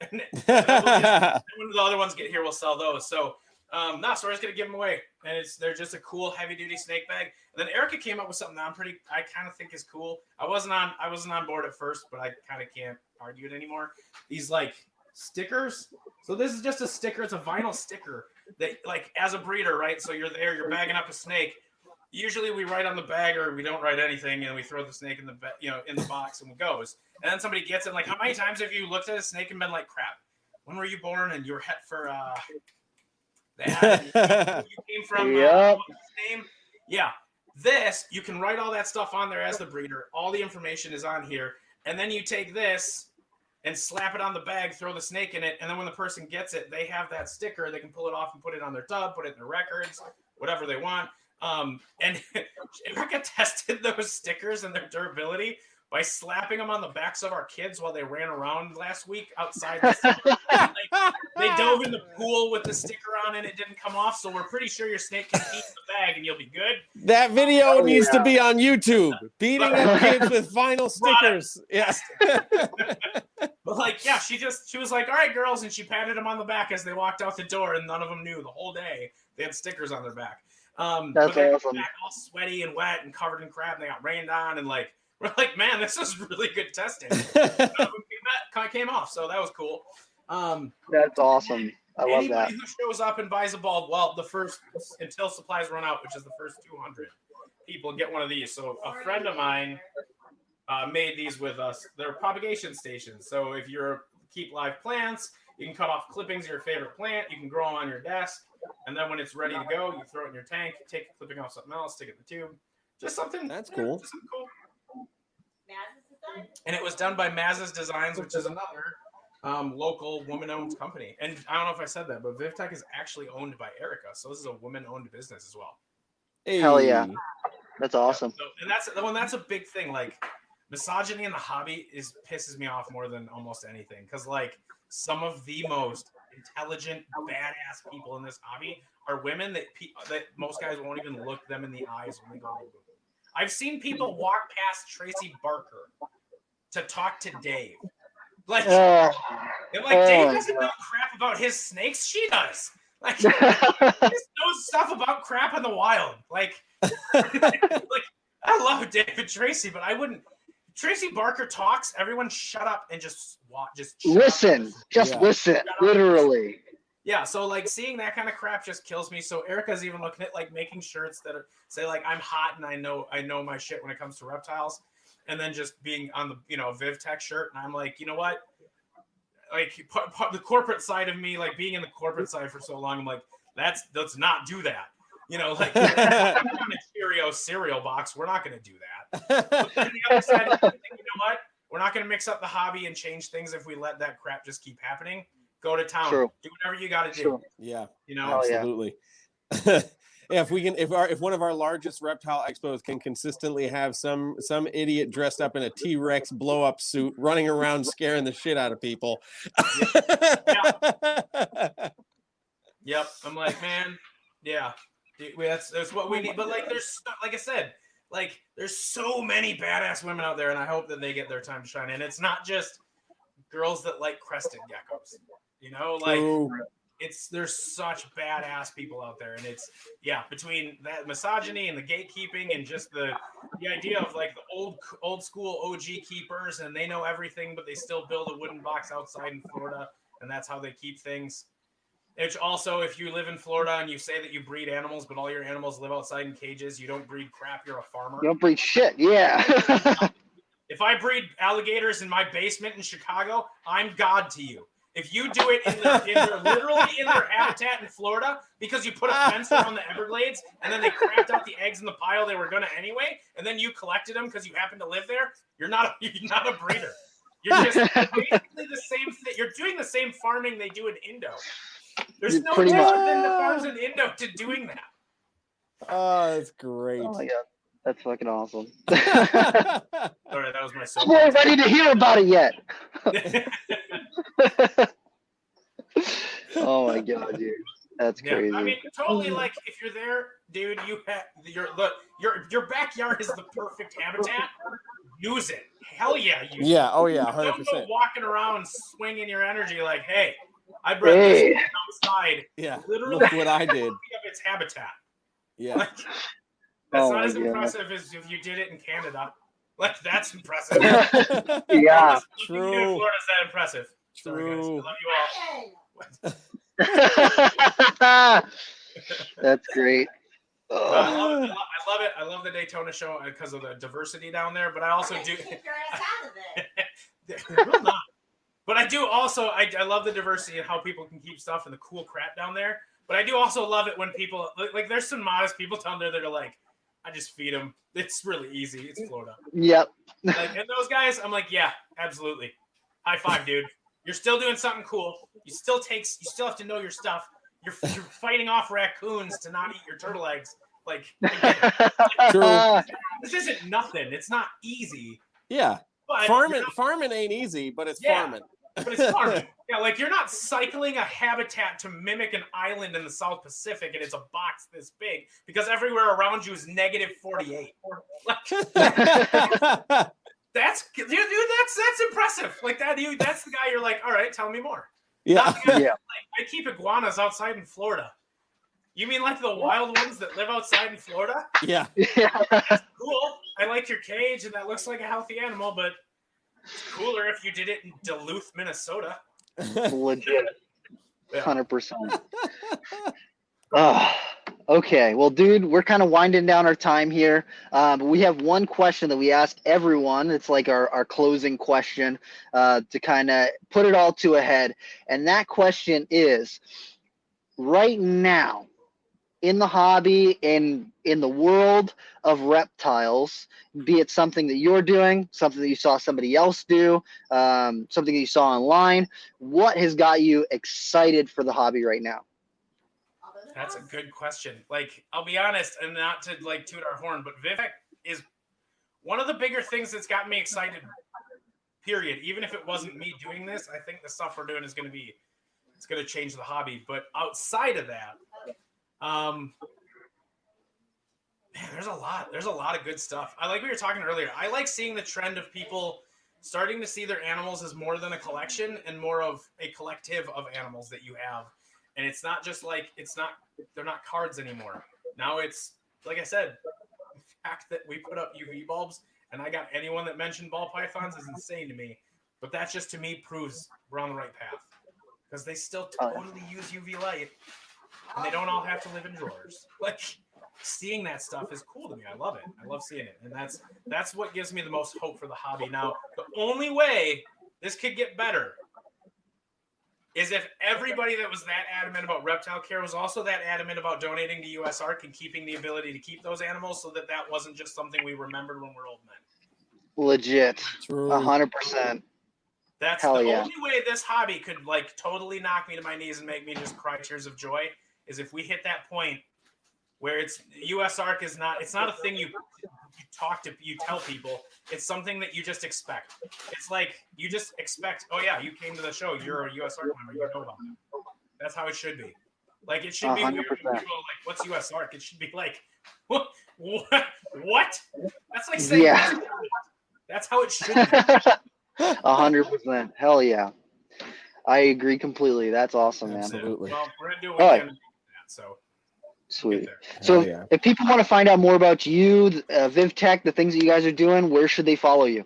D: And then when the other ones get here, we'll sell those. So, so we're just going to give them away. And they're just a cool, heavy-duty snake bag. And then Erica came up with something that I kind of think is cool. I wasn't on board at first, but I kind of can't argue it anymore. These, like, stickers. So this is just a sticker. It's a vinyl sticker that, like, as a breeder, right? So you're bagging up a snake. Usually we write on the bag or we don't write anything and we throw the snake in the box and it goes. And then somebody gets it. Like, how many times have you looked at a snake and been like, crap, when were you born? And you were het for that. You came from what's his name? Yeah. This, you can write all that stuff on there as the breeder. All the information is on here. And then you take this and slap it on the bag, throw the snake in it. And then when the person gets it, they have that sticker. They can pull it off and put it on their tub, put it in their records, whatever they want. And Erica tested those stickers and their durability by slapping them on the backs of our kids while they ran around last week outside. They dove in the pool with the sticker on and it didn't come off. So we're pretty sure your snake can eat the bag and you'll be good.
B: That video needs to be on YouTube. Beating up kids with vinyl stickers. Yes.
D: But like, yeah, she was like, all right, girls. And she patted them on the back as they walked out the door and none of them knew the whole day they had stickers on their back.
C: That's
D: but
C: awesome.
D: Back all sweaty and wet and covered in crap, and they got rained on, and like we're like, man, this is really good testing. Came off, so that was cool.
C: That's awesome. I love that.
D: Anybody who shows up and buys a bulb, well, the first until supplies run out, which is the first 200 people, get one of these. So a friend of mine made these with us. They're propagation stations. So if you're keep live plants, you can cut off clippings of your favorite plant. You can grow them on your desk. And then when it's ready to go, you throw it in your tank, take a clipping off something else, stick it in the tube. Just something.
B: That's cool.
D: Just something cool.
E: Maz's design?
D: And it was done by Maz's Designs, which is another local woman-owned company. And I don't know if I said that, but Vivtech is actually owned by Erica. So this is a woman-owned business as well.
B: Hey.
C: Hell yeah. That's awesome.
D: And that's a big thing. Like, misogyny in the hobby pisses me off more than almost anything. Because, like, some of the most intelligent, badass people in this hobby are women that most guys won't even look them in the eyes when they go to the booth. I've seen people walk past Tracy Barker to talk to Dave. Like, Dave doesn't know crap about his snakes. She does. Like, he just knows stuff about crap in the wild. Like, I love David Tracy, but I wouldn't. Tracy Barker talks. Everyone shut up and just watch. Just
C: listen. Listen. Literally.
D: Yeah. So like seeing that kind of crap just kills me. So Erica's even looking at like making shirts that say like I'm hot and I know my shit when it comes to reptiles, and then just being on the Vivtech shirt. And I'm like, you know what? Like the corporate side of me, like being in the corporate side for so long, I'm like, let's not do that. You know, like on a Cheerio cereal box, we're not going to do that. But on the other side, you know what? We're not going to mix up the hobby and change things if we let that crap just keep happening. Go to town.
C: True.
D: Do whatever you got to do.
C: True.
B: Yeah,
D: You know,
B: absolutely. Yeah, if one of our largest reptile expos can consistently have some idiot dressed up in a T-Rex blow up suit running around scaring the shit out of people.
D: Yep. I'm like, man, yeah, that's what we need. But like, like I said, like there's so many badass women out there, and I hope that they get their time to shine. And it's not just girls that like crested geckos, you know, like.
B: True.
D: There's such badass people out there, and it's between that misogyny and the gatekeeping and just the idea of like the old school OG keepers, and they know everything, but they still build a wooden box outside in Florida, and that's how they keep things. It's also, if you live in Florida and you say that you breed animals, but all your animals live outside in cages, you don't breed crap. You're a farmer.
C: You don't breed shit. Yeah.
D: If I breed alligators in my basement in Chicago, I'm God to you. If you do it literally in their habitat in Florida because you put a fence around the Everglades and then they crapped out the eggs in the pile they were going to anyway, and then you collected them because you happen to live there, you're not a breeder. You're just basically the same thing. You're doing the same farming they do in Indo. There's no different than the farms in Indo to doing that.
B: Oh, that's great.
C: Oh my God. That's fucking awesome.
D: Sorry, that was my
C: I'm not ready to hear about it yet. Oh my God, dude. That's crazy.
D: I mean, totally. Like, if you're there, dude, your backyard is the perfect habitat. Use it. Hell yeah, use it.
B: Yeah. Oh yeah. 100%.
D: Don't go walking around swinging your energy like, hey, I bred this thing outside.
B: Yeah.
D: Literally,
B: Look what I did.
D: Of its habitat.
B: Yeah.
D: Like, that's not as impressive as if you did it in Canada. Like, that's impressive.
C: Yeah.
B: True.
D: In Florida's that impressive. Sorry, guys.
B: True.
D: I love you all.
C: That's great.
D: I love it. I love the Daytona show because of the diversity down there. But I also do.
E: Kick your ass out of it.
D: Will not. But I do also. I love the diversity and how people can keep stuff and the cool crap down there. But I do also love it when people like. There's some modest people down there that are like, I just feed them. It's really easy. It's Florida.
C: Yep.
D: Like, and those guys, I'm like, yeah, absolutely. High five, dude. You're still doing something cool. You still have to know your stuff. You're fighting off raccoons to not eat your turtle eggs. Like,
B: True.
D: This isn't nothing. It's not easy.
B: Yeah.
D: But
B: farming ain't easy, but it's
D: Yeah.
B: farming.
D: But it's farming. Yeah, like you're not cycling a habitat to mimic an island in the South Pacific and it's a box this big because everywhere around you is negative 48. That's impressive. Like that, that's the guy you're like, all right, tell me more.
B: Yeah.
C: Yeah.
D: Like, I keep iguanas outside in Florida. You mean like the wild ones that live outside in Florida?
B: Yeah.
D: That's cool. I like your cage and that looks like a healthy animal, but it's cooler if you did it in Duluth, Minnesota.
C: Legit.
D: Yeah.
C: 100%. Okay. Well, dude, we're kind of winding down our time here. But we have one question that we ask everyone. It's like our closing question to kind of put it all to a head. And that question is, right now, in the hobby, in the world of reptiles, be it something that you're doing, something that you saw somebody else do, something that you saw online, what has got you excited for the hobby right now?
D: That's a good question. Like, I'll be honest, and not to like toot our horn, but Vivtech is one of the bigger things that's got me excited, period. Even if it wasn't me doing this, I think the stuff we're doing is going to change the hobby. But outside of that, man, there's a lot of good stuff. I like what you were talking earlier. I like seeing the trend of people starting to see their animals as more than a collection and more of a collective of animals that you have. And it's not just like, they're not cards anymore. Now it's, like I said, the fact that we put up UV bulbs and I got anyone that mentioned ball pythons is insane to me. But that just to me proves we're on the right path because they still totally use UV light and they don't all have to live in drawers. Like, seeing that stuff is cool to me. I love it. I love seeing it. And that's what gives me the most hope for the hobby. Now, the only way this could get better is if everybody that was that adamant about reptile care was also that adamant about donating to US Ark and keeping the ability to keep those animals, so that wasn't just something we remembered when we're old men.
C: Legit.
B: True.
C: 100%.
D: That's
C: Hell
D: the
C: yeah.
D: only way this hobby could like totally knock me to my knees and make me just cry tears of joy, is if we hit that point where it's US Ark is not, it's not a thing you tell people. It's something that you just expect. It's like you just expect, oh yeah, you came to the show, you're a US Ark member, you know about it. That's how it should be. Like, it should be weird when people are like, what's US Ark? It should be like, what? That's like saying,
C: Yeah.
D: that's how it should be.
C: 100%. Hell yeah. I agree completely. That's awesome, man.
B: Absolutely.
D: Well, we're gonna do what we can do that, so
C: Sweet.
D: there.
C: So
B: yeah.
C: if people want to find out more about you, Vivtech, the things that you guys are doing, where should they follow you?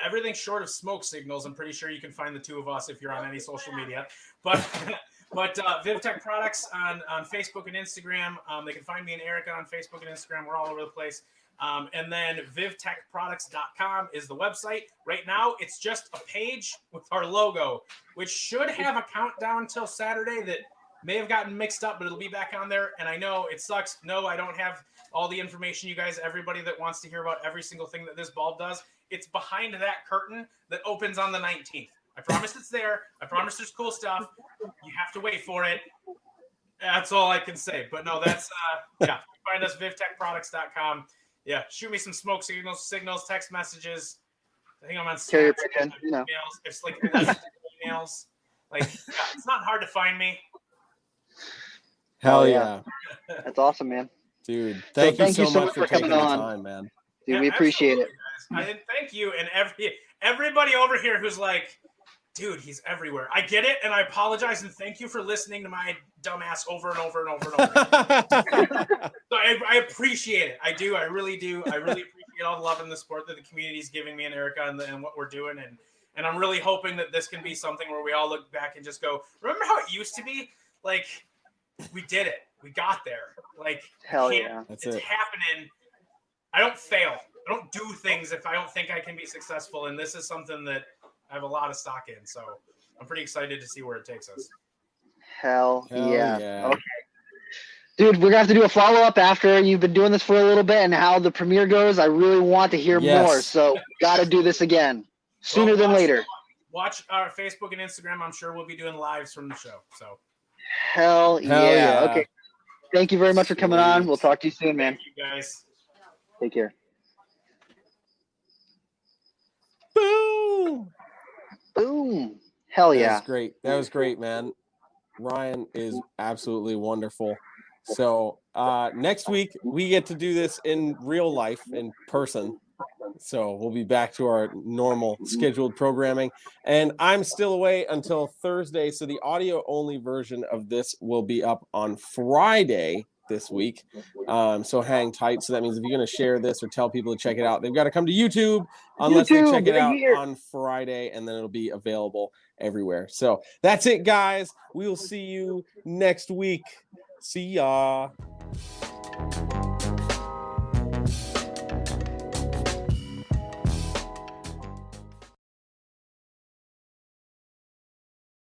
D: Everything short of smoke signals. I'm pretty sure you can find the two of us if you're on any social media. But Vivtech products on Facebook and Instagram. They can find me and Erica on Facebook and Instagram. We're all over the place. And then vivtechproducts.com is the website. Right now, it's just a page with our logo, which should have a countdown till Saturday that may have gotten mixed up, but it'll be back on there. And I know it sucks. No, I don't have all the information, you guys. Everybody that wants to hear about every single thing that this bulb does, it's behind that curtain that opens on the 19th. I promise it's there. I promise there's cool stuff. You have to wait for it. That's all I can say. But no, that's, yeah. Find us, vivtechproducts.com. Yeah, shoot me some smoke signals, text messages. I think I'm on
C: Carrier
D: Snapchat,
C: pigeon, you know.
D: emails. It's like 11 emails. Like, yeah, it's not hard to find me.
B: Hell yeah.
C: That's awesome, man.
B: Dude, thank you so much for taking
C: coming
B: the
C: on.
B: time, man.
C: Dude,
D: Yeah,
C: we appreciate it.
D: absolutely, guys. Thank you, and everybody over here who's like, dude, he's everywhere. I get it, and I apologize, and thank you for listening to my dumbass over and over and over and over. So I appreciate it. I do. I really do. I really appreciate all the love and the support that the community is giving me and Erica and what we're doing, and I'm really hoping that this can be something where we all look back and just go, remember how it used to be? Like, we did it. We got there. Like,
C: Hell yeah.
D: It's happening. I don't fail. I don't do things if I don't think I can be successful. And this is something that I have a lot of stock in. So I'm pretty excited to see where it takes us.
C: Hell yeah.
B: Okay.
C: Dude, we're going to have to do a follow-up after you've been doing this for a little bit and how the premiere goes. I really want to hear more. So got to do this again sooner than later.
D: Watch our Facebook and Instagram. I'm sure we'll be doing lives from the show. So
C: Hell yeah. Okay. Thank you very much for coming on. We'll talk to you soon, man.
D: Thank you, guys.
C: Take care.
B: Boom.
C: Boom. Hell yeah.
B: That was great. That was great, man. Ryan is absolutely wonderful. So next week we get to do this in real life, in person. So we'll be back to our normal scheduled programming. And I'm still away until Thursday. So the audio only version of this will be up on Friday this week. So hang tight. So that means if you're going to share this or tell people to check it out, they've got to come to YouTube unless they check it out on Friday, and then it'll be available everywhere. So that's it, guys. We will see you next week. See ya.